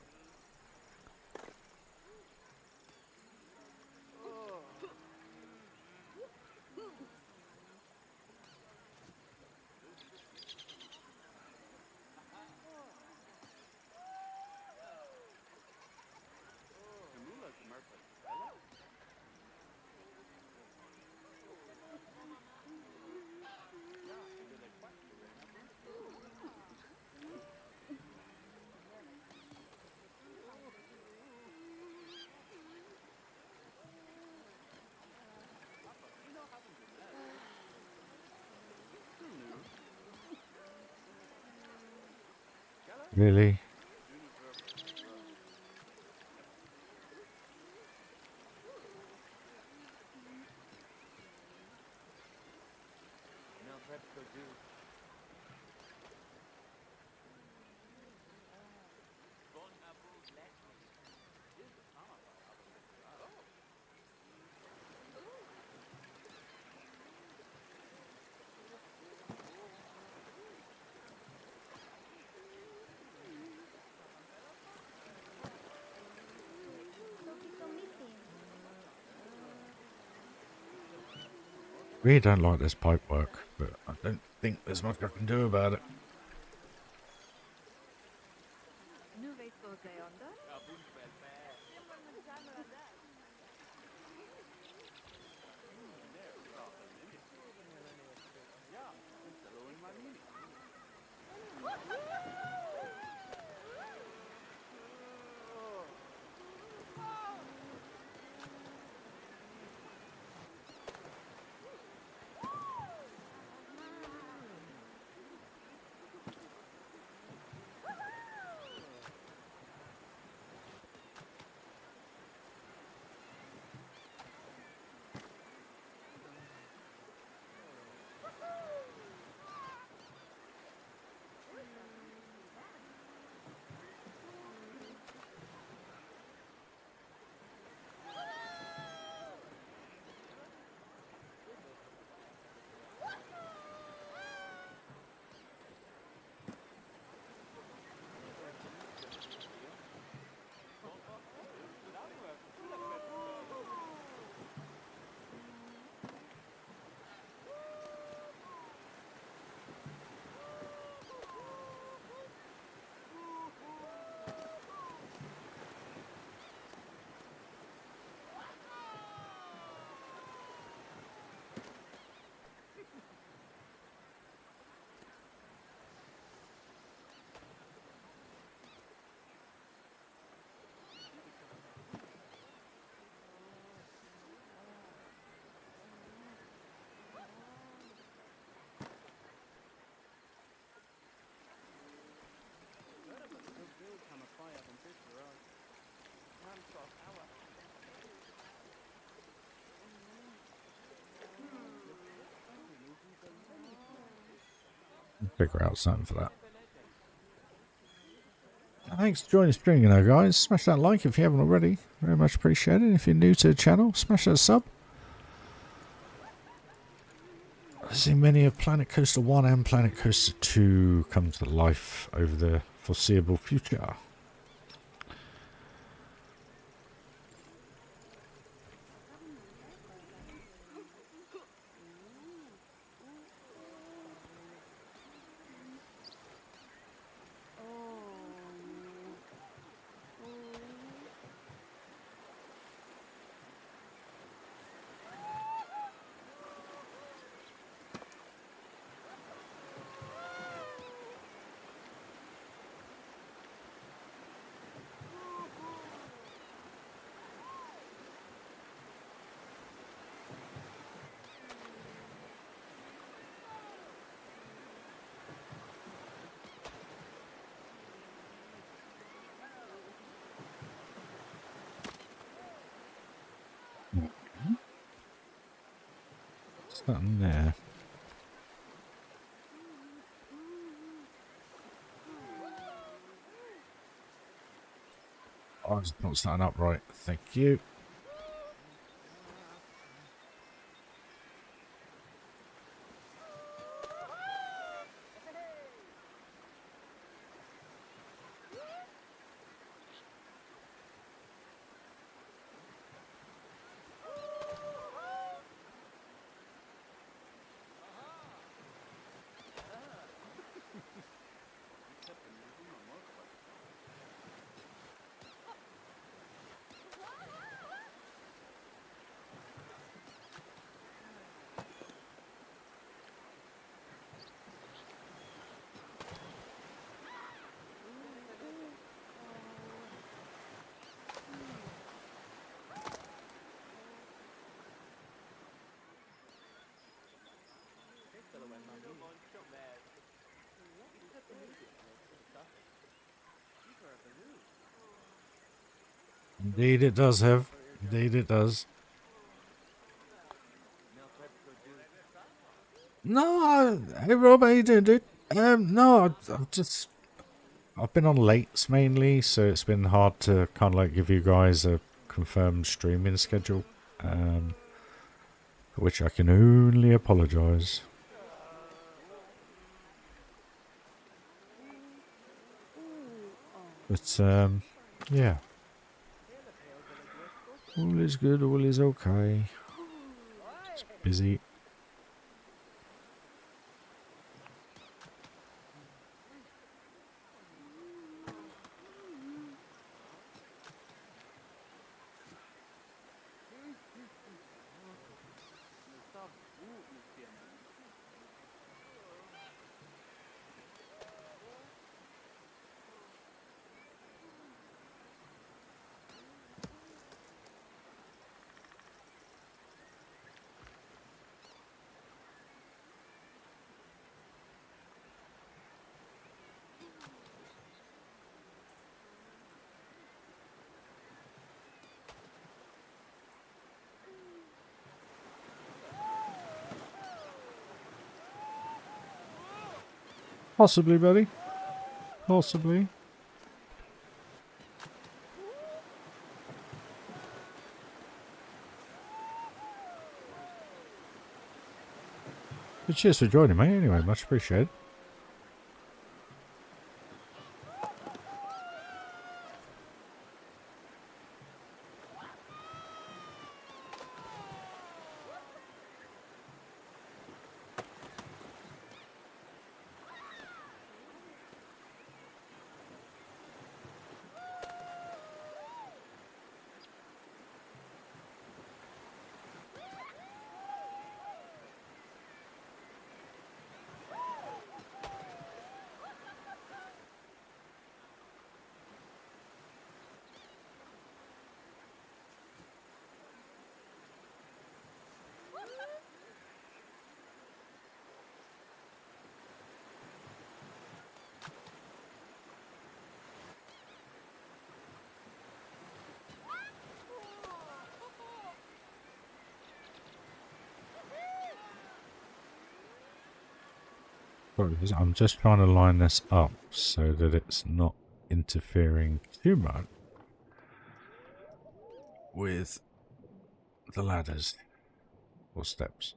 Really? Really don't like this pipe work, but I don't think there's much I can do about it. Figure out something for that. Thanks for joining the stream, guys. Smash that like if you haven't already. Very much appreciated. If you're new to the channel, smash that sub. I see many of Planet Coaster 1 and Planet Coaster 2 come to life over the foreseeable future. Something there. Oh, it's not starting up right. Thank you. Indeed it does, Hev. Indeed it does. No, hey Rob, how you doing, dude? No, I've been on lates mainly, so it's been hard to kind of like give you guys a confirmed streaming schedule, for which I can only apologise. But yeah, all is good, all is okay. It's busy. Possibly, buddy. Possibly. But cheers for joining me anyway, much appreciated. I'm just trying to line this up so that it's not interfering too much with the ladders or steps.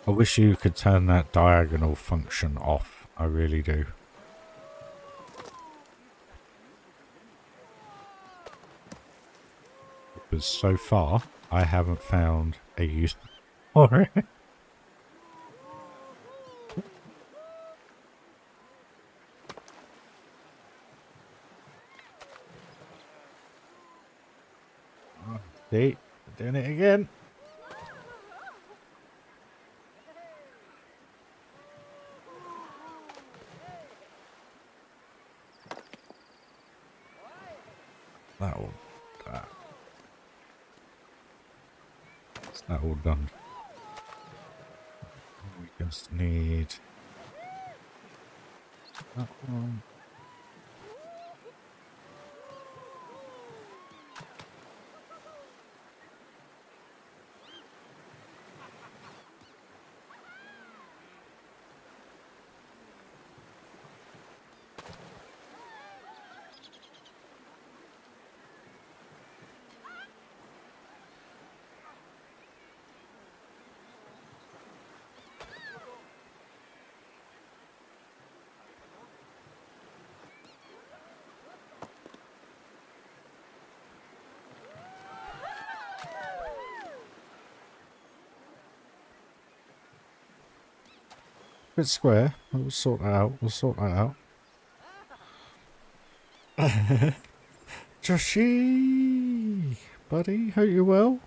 I wish you could turn that diagonal function off. I really do. Because so far, I haven't found a use for it. See, doing it again. That all, that's that all done. We just need that one. Bit square. We'll sort that out. We'll sort that out. Joshy, buddy, hope you're well.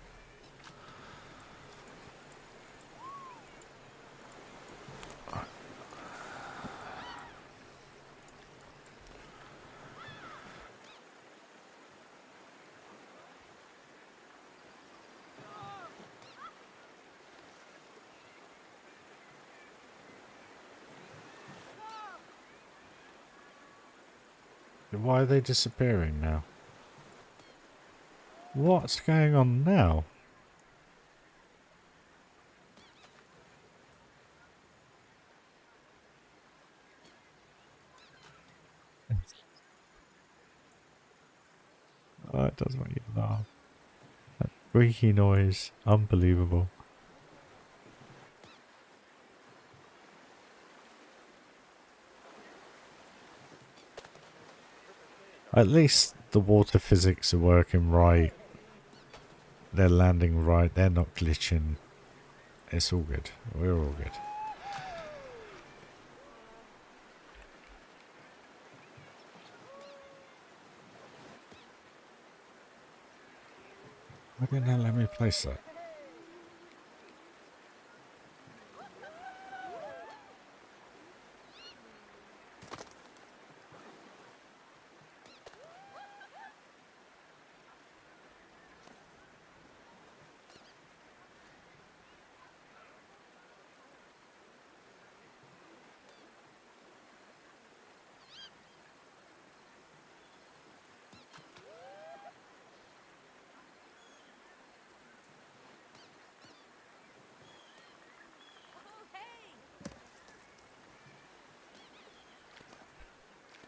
Why are they disappearing now? What's going on now? Oh, it does make you laugh. That squeaky noise. Unbelievable. At least the water physics are working right. They're landing right. They're not glitching. It's all good. We're all good. Why didn't they let me place that?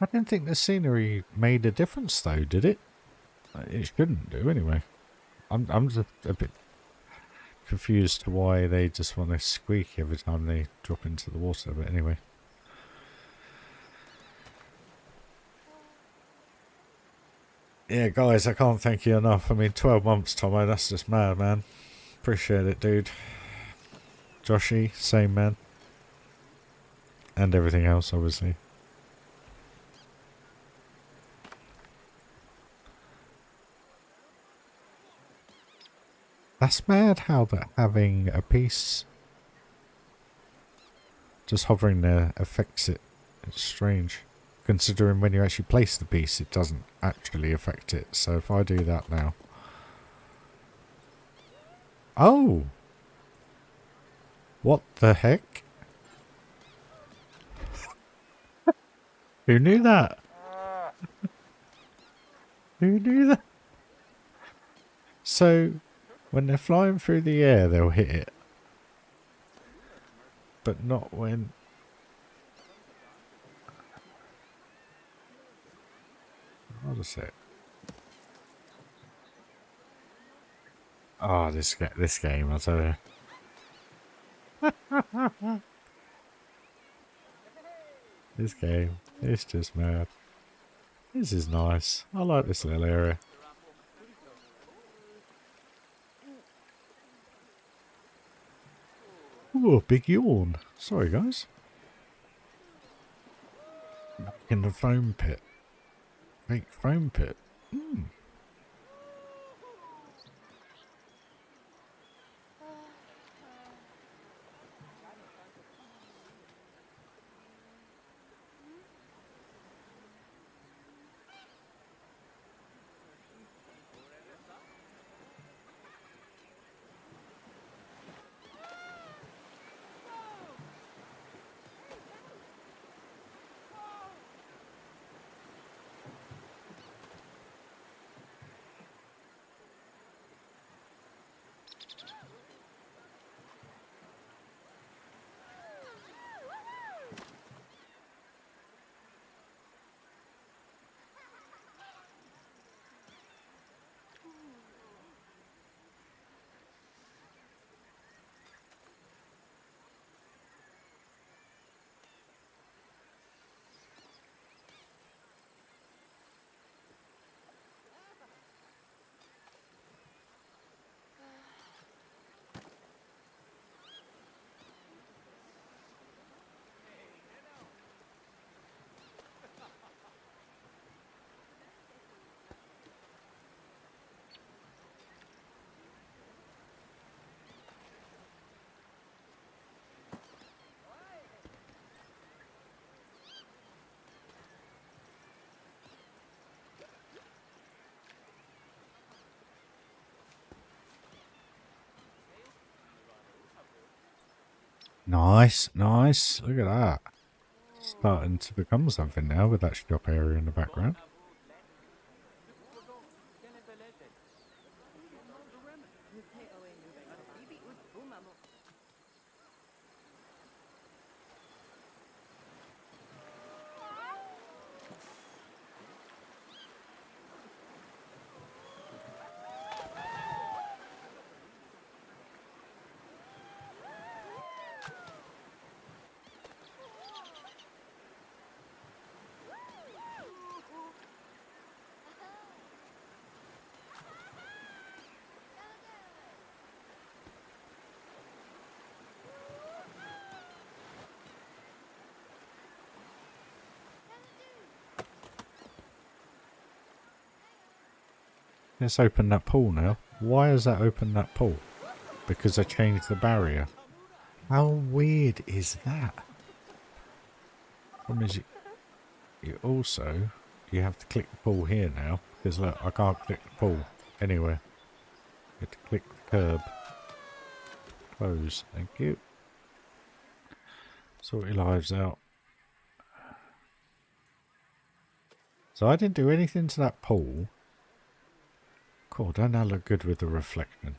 I didn't think the scenery made a difference though, did it? It shouldn't do anyway. I'm just a bit confused to why they just want to squeak every time they drop into the water, but anyway. Yeah, guys, I can't thank you enough. I mean, 12 months, Tomo, that's just mad, man. Appreciate it, dude. Joshy, same, man. And everything else, obviously. That's mad how that having a piece just hovering there affects it. It's strange. Considering when you actually place the piece, it doesn't actually affect it. So if I do that now. Oh! What the heck? Who knew that? Who knew that? So, when they're flying through the air, they'll hit it. But not when... What is it? Oh, this game, I tell you. This game, it's just mad. This is nice. I like this little area. Ooh, big yawn. Sorry, guys. In the foam pit. Fake foam pit. Mm. Nice, nice. Look at that. Starting to become something now with that shop area in the background. Let's open that pool now. Why has that opened that pool? Because I changed the barrier. How weird is that? Problem is you have to click the pool here now. Because look, I can't click the pool anywhere. You have to click the curb. Close. Thank you. Sort your lives out. So I didn't do anything to that pool. Cool, don't that look good with the reflection?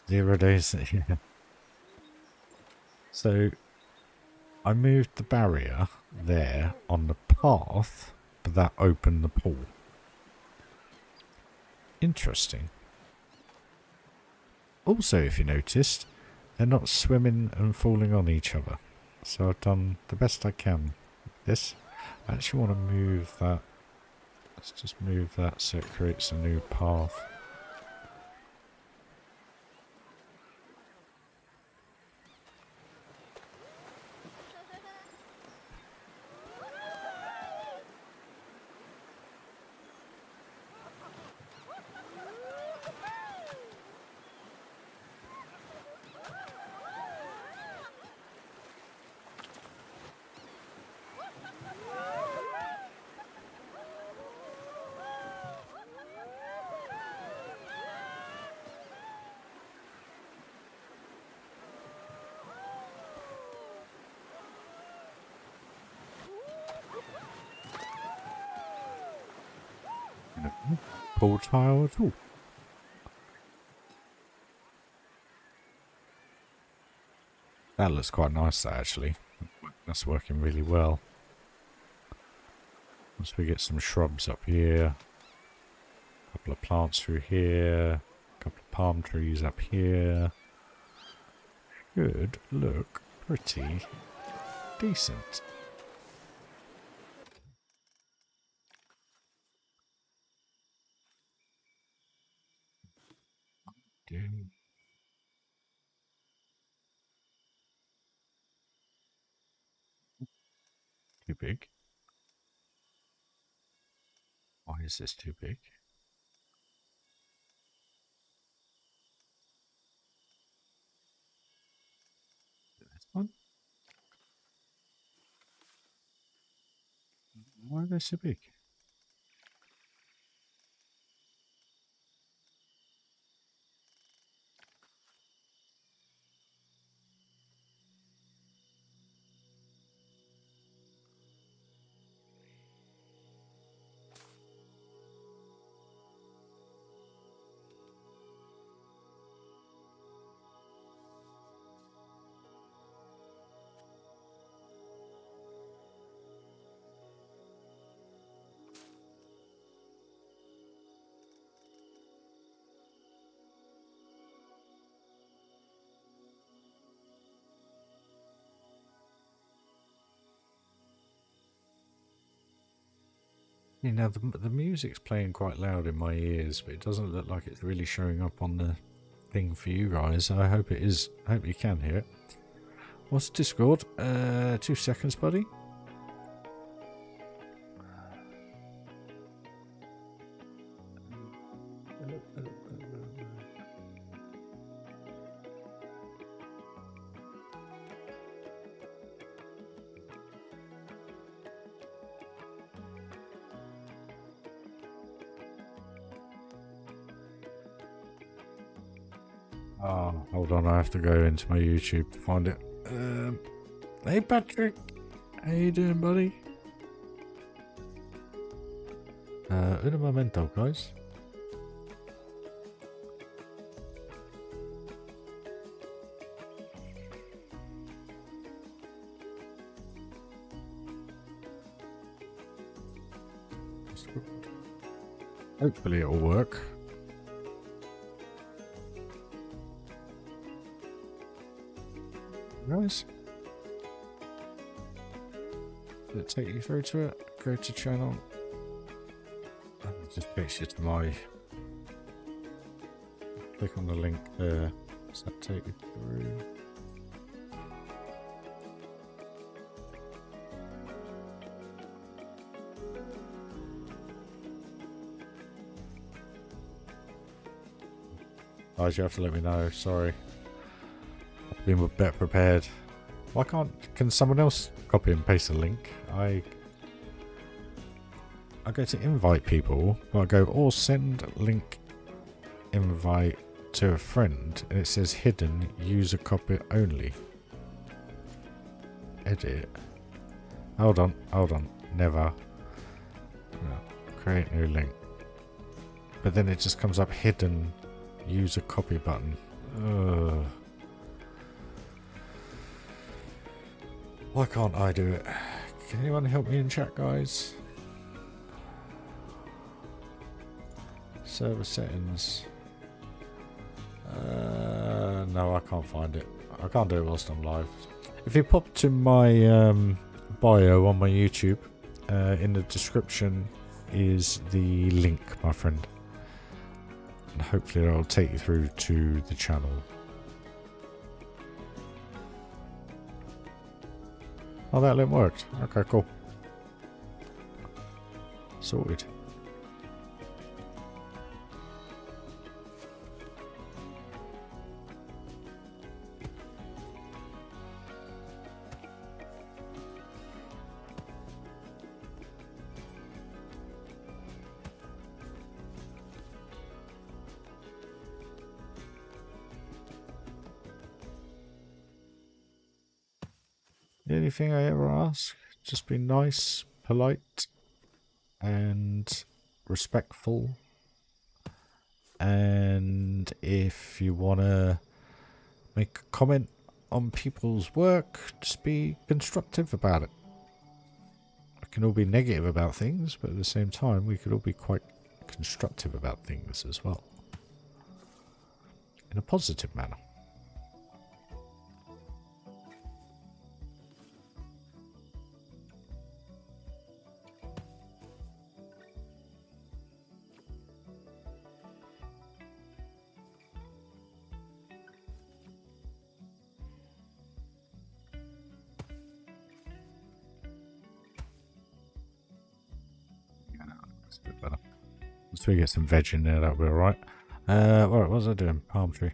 0 days. Yeah. So I moved the barrier there on the path, but that opened the pool. Interesting. Also, if you noticed, they're not swimming and falling on each other. So I've done the best I can with this. I actually want to move that. Let's just move that so it creates a new path. Pool tile at all. That looks quite nice, that actually. That's working really well. Once we get some shrubs up here, a couple of plants through here, a couple of palm trees up here, should look pretty decent. Too big. Why is this too big? This one? Why are they so big? You know, the music's playing quite loud in my ears, but it doesn't look like it's really showing up on the thing for you guys. I hope it is. I hope you can hear it. What's Discord? 2 seconds, buddy. Oh, hold on, I have to go into my YouTube to find it. Hey Patrick, how you doing, buddy? Un momento, guys. Hopefully it'll work. Guys, did it take you through to it? Go to channel. Just takes you to my. Click on the link there. Does that take you through? Guys, you have to let me know. Sorry. Been better prepared. Why can someone else copy and paste a link? I go to invite people, I go or send link invite to a friend, and it says hidden user copy only. Edit. Hold on. Never. No. Create new link. But then it just comes up hidden user copy button. Why can't I do it? Can anyone help me in chat, guys? Server settings. No, I can't find it. I can't do it whilst I'm live. If you pop to my bio on my YouTube, in the description is the link, my friend. And hopefully that'll take you through to the channel. Oh, that link worked. Okay, cool. Sorted. Anything I ever ask, just be nice, polite, and respectful. And if you want to make a comment on people's work, just be constructive about it. We can all be negative about things, but at the same time, we could all be quite constructive about things as well. In a positive manner. So we get some veg in there, that'll be alright. Alright, what was I doing? Palm tree.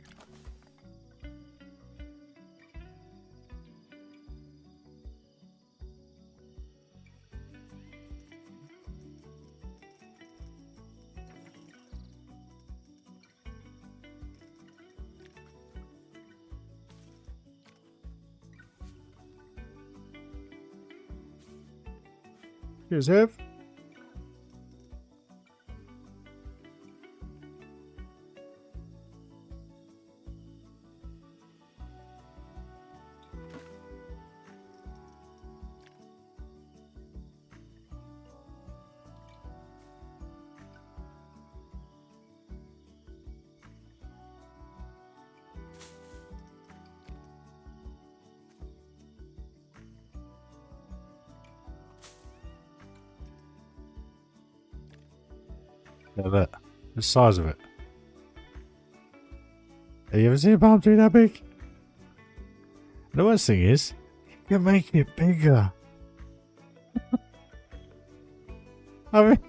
Here's Ev. Look at that. The size of it. Have you ever seen a palm tree that big? The worst thing is, you're making it bigger. I mean,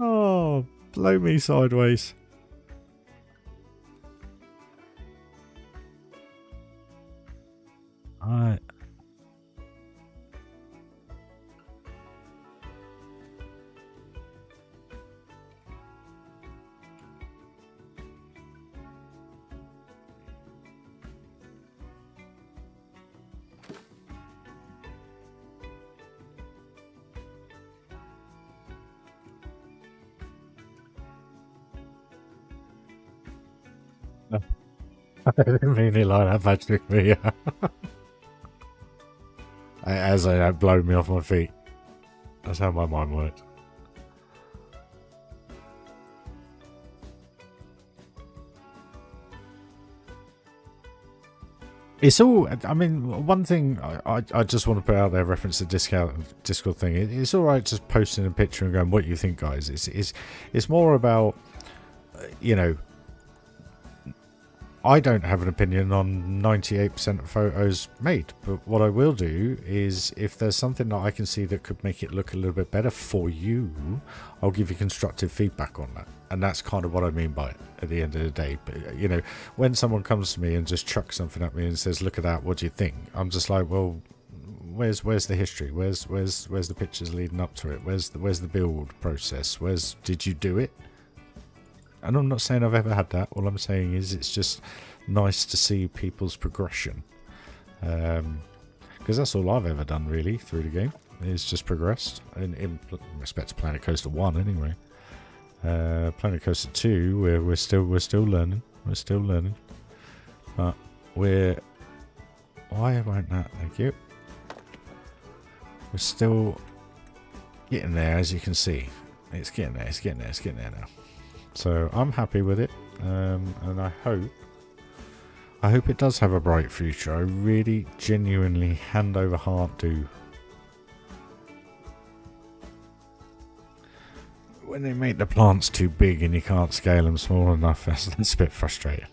oh, blow me sideways. Alright. I didn't mean it like that, Patrick, but yeah. As I blow me off my feet. That's how my mind works. It's all, I mean, one thing I just want to put out there, reference the Discord thing. It's alright just posting a picture and going, what do you think, guys? It's more about, you know, I don't have an opinion on 98% of photos made, but what I will do is if there's something that I can see that could make it look a little bit better for you, I'll give you constructive feedback on that. And that's kind of what I mean by it at the end of the day. But, you know, when someone comes to me and just chucks something at me and says, look at that, what do you think? I'm just like, well, where's the history? Where's the pictures leading up to it? Where's the build process? Did you do it? And I'm not saying I've ever had that. All I'm saying is it's just nice to see people's progression. Because that's all I've ever done, really, through the game. Is just progressed. In respect to Planet Coaster 1, anyway. Planet Coaster 2, we're still learning. We're still learning. But we're... Why won't that? Thank you. We're still getting there, as you can see. It's getting there, it's getting there, it's getting there now. So I'm happy with it. And I hope it does have a bright future. I really, genuinely, hand over heart do. When they make the plants too big and you can't scale them small enough, that's a bit frustrating.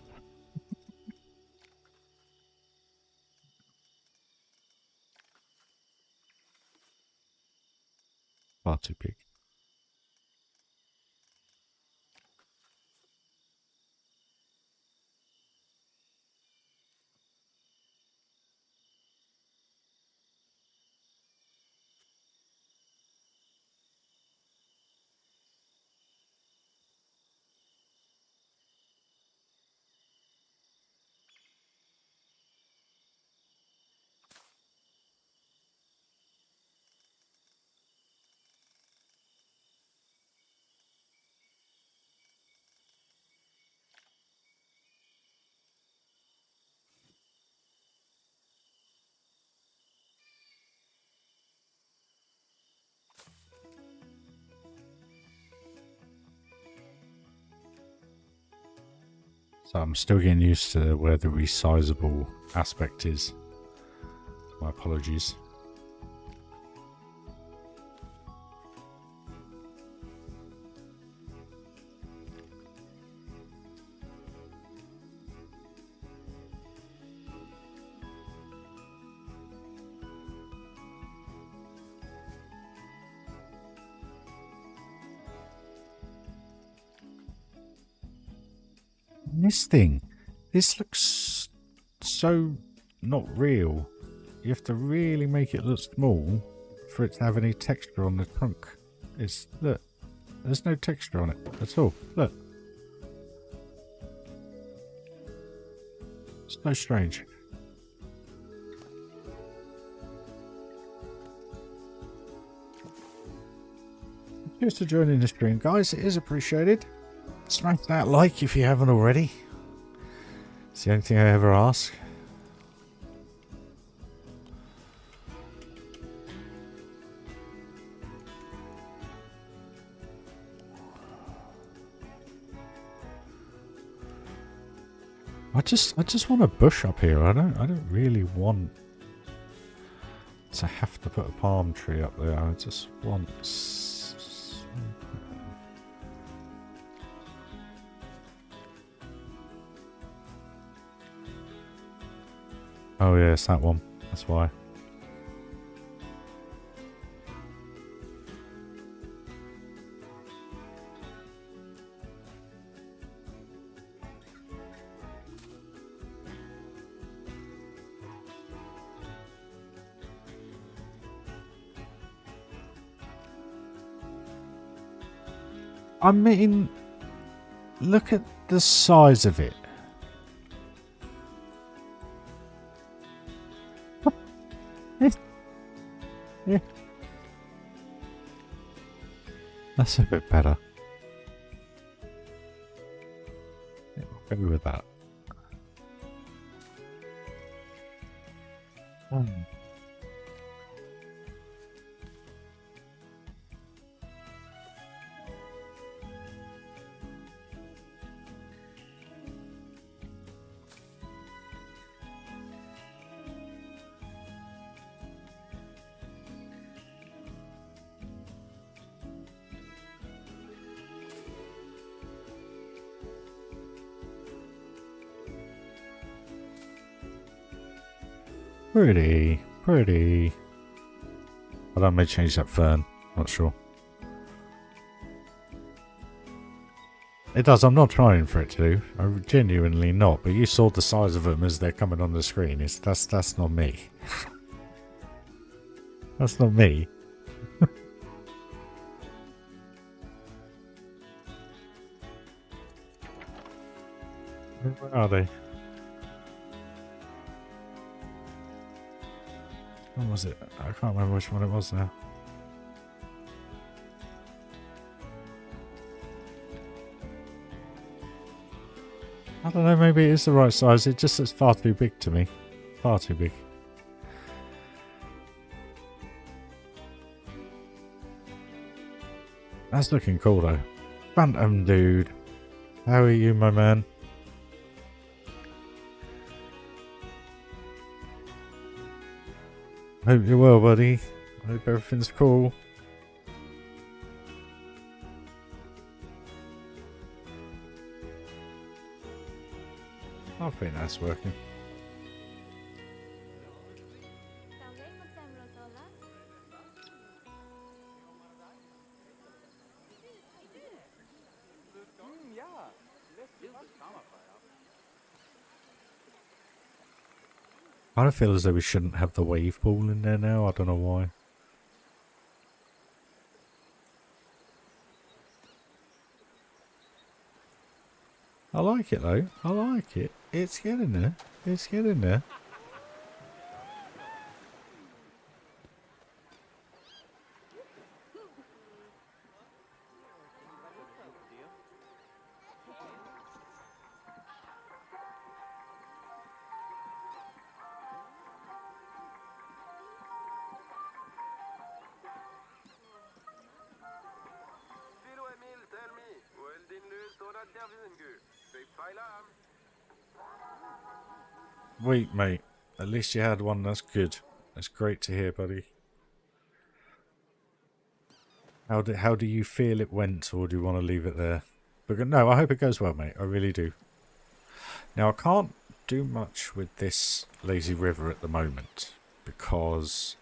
Far too big. So I'm still getting used to where the resizable aspect is. My apologies. This looks so not real. You have to really make it look small for it to have any texture on the trunk. Look, there's no texture on it at all. Look. It's so strange. Cheers for joining the stream, guys. It is appreciated. Smash that like if you haven't already. It's the only thing I ever ask. I just want a bush up here. I don't really want to have to put a palm tree up there. I just want oh yeah, it's that one. That's why. I mean, look at the size of it. Yeah. That's a bit better. Yeah, we'll go with that. Pretty, pretty. I don't may change that fern. Not sure. It does. I'm not trying for it to. I'm genuinely not. But you saw the size of them as they're coming on the screen. That's not me. That's not me. Where are they? What was it? I can't remember which one it was now. I don't know, maybe it is the right size. It just looks far too big to me. Far too big. That's looking cool though. Phantom dude. How are you, my man? Hope you're well, buddy. Hope everything's cool. I think that's working. I kind of feel as though we shouldn't have the wave pool in there now. I don't know why. I like it though. I like it. It's getting there. It's getting there. Wait, mate. At least you had one. That's good. That's great to hear, buddy. How do you feel it went, or do you want to leave it there? But no, I hope it goes well, mate. I really do. Now, I can't do much with this lazy river at the moment because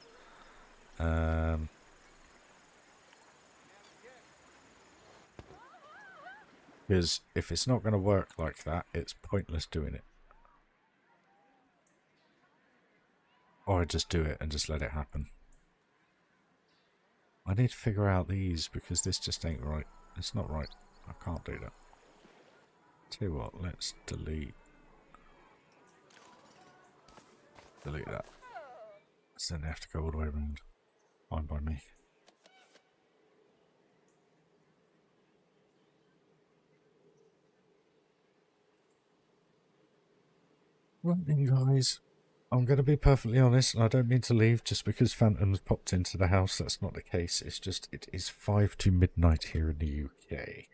if it's not going to work like that, it's pointless doing it. Or I just do it and just let it happen. I need to figure out these because this just ain't right. It's not right. I can't do that. Tell you what, let's delete that. So then they have to go all the way around. Fine by me. Right then, guys. I'm going to be perfectly honest, and I don't mean to leave just because Phantom's popped into the house. That's not the case. It's just, it is 5 to midnight here in the UK.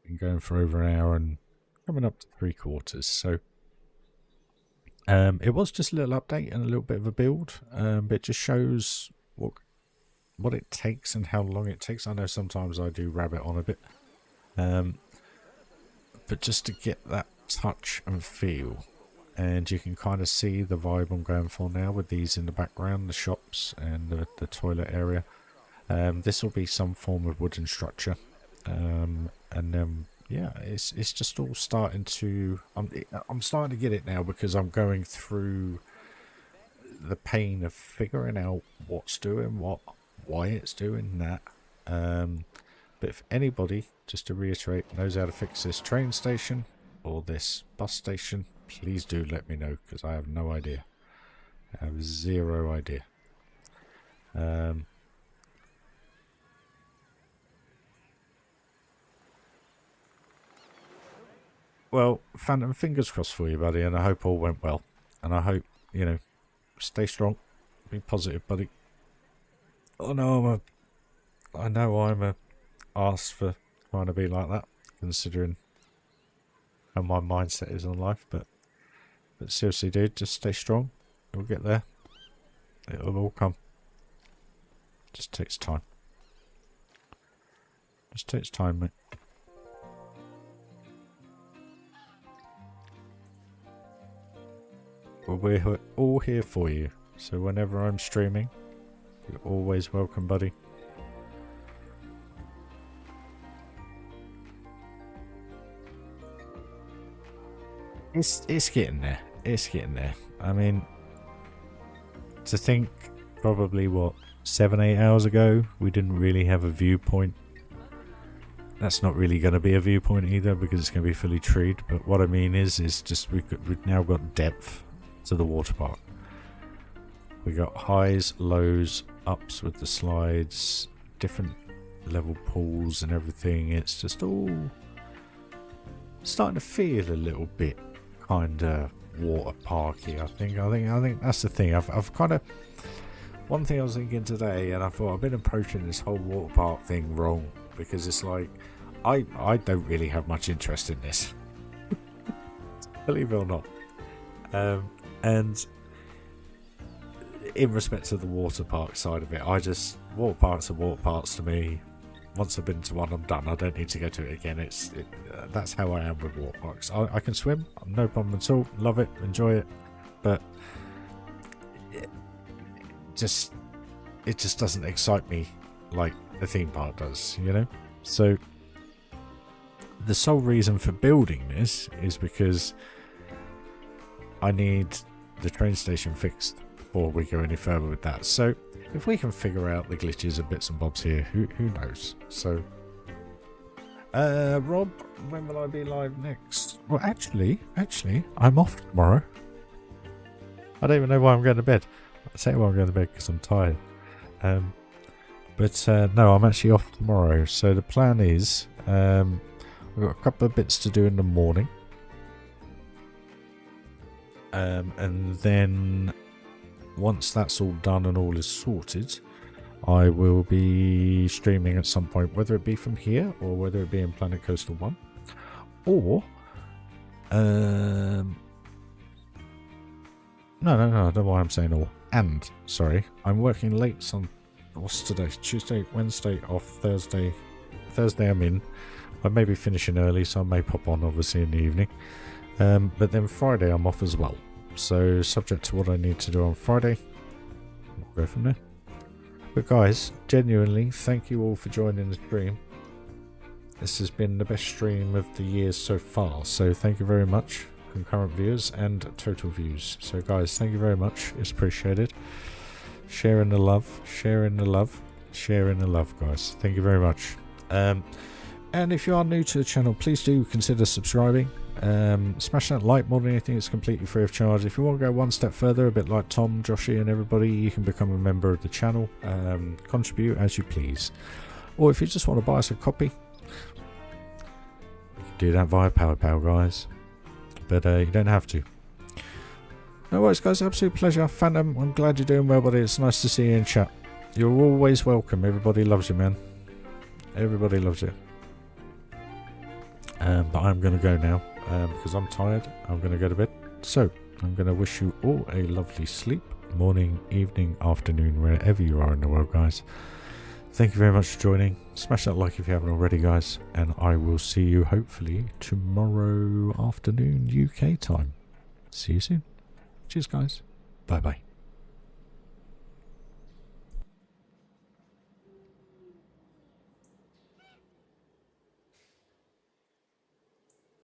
Been going for over an hour and coming up to 3/4. So, it was just a little update and a little bit of a build. But it just shows what it takes and how long it takes. I know sometimes I do rabbit on a bit. But just to get that touch and feel. And you can kind of see the vibe I'm going for now with these in the background, the shops and the toilet area. This will be some form of wooden structure. And then, yeah, it's just all starting to... I'm starting to get it now because I'm going through the pain of figuring out what's doing what, why it's doing that. But if anybody, just to reiterate, knows how to fix this train station or this bus station, please do let me know, because I have no idea. I have zero idea. Well, Phantom, fingers crossed for you, buddy, and I hope all went well. And I hope, you know, stay strong, be positive, buddy. I know I'm a arse for trying to be like that, considering how my mindset is on life, but seriously, dude, just stay strong. You'll get there. It'll all come. Just takes time. Just takes time, mate. Well, we're all here for you. So whenever I'm streaming, you're always welcome, buddy. It's getting there. It's getting there. I mean, to think probably, what, 7-8 hours ago, we didn't really have a viewpoint. That's not really going to be a viewpoint either because it's going to be fully treed. But what I mean is just we've now got depth to the water park. We got highs, lows, ups with the slides, different level pools and everything. It's just all starting to feel a little bit kind of water parky. I think that's the thing. I've kind of, one thing I was thinking today, and I thought I've been approaching this whole water park thing wrong, because it's like I don't really have much interest in this, believe it or not. And in respect to the water park side of it, water parks are water parks to me. Once I've been to one, I'm done. I don't need to go to it again. That's how I am with water parks. I can swim, no problem at all. Love it, enjoy it, but it just doesn't excite me like the theme park does, you know. So the sole reason for building this is because I need the train station fixed before we go any further with that. So if we can figure out the glitches and bits and bobs here, who knows? So Rob, when will I be live next? Well, actually I'm off tomorrow. I don't even know why I'm going to bed. I say why I'm going to bed because I'm tired. But no, I'm actually off tomorrow. So the plan is we've got a couple of bits to do in the morning. And then once that's all done and all is sorted, I will be streaming at some point, whether it be from here or whether it be in Planet Coaster 1, or no, I don't know why I'm saying all. And sorry, I'm working late on, what's today? Tuesday, Wednesday off, Thursday I'm in. I may be finishing early, so I may pop on obviously in the evening. But then Friday I'm off as well. So subject to what I need to do on Friday, we'll go from there. But guys, genuinely, thank you all for joining the stream. This has been the best stream of the year so far. So thank you very much, concurrent viewers and total views. So guys, thank you very much. It's appreciated. Sharing the love, sharing the love, sharing the love, guys. Thank you very much. And if you are new to the channel, please do consider subscribing. Smash that like. More than anything, it's completely free of charge. If you want to go one step further, a bit like Tom, Joshy and everybody, you can become a member of the channel, contribute as you please, or if you just want to buy us a copy, you can do that via PayPal, guys, but you don't have to. No worries, guys, absolute pleasure. Phantom, I'm glad you're doing well, buddy. It's nice to see you in chat. You're always welcome. Everybody loves you, man. Everybody loves you. But I'm going to go now because I'm tired. I'm going to go to bed. So I'm going to wish you all a lovely sleep, morning, evening, afternoon, wherever you are in the world, guys. Thank you very much for joining. Smash that like if you haven't already, guys. And I will see you hopefully tomorrow afternoon UK time. See you soon. Cheers, guys. Bye-bye.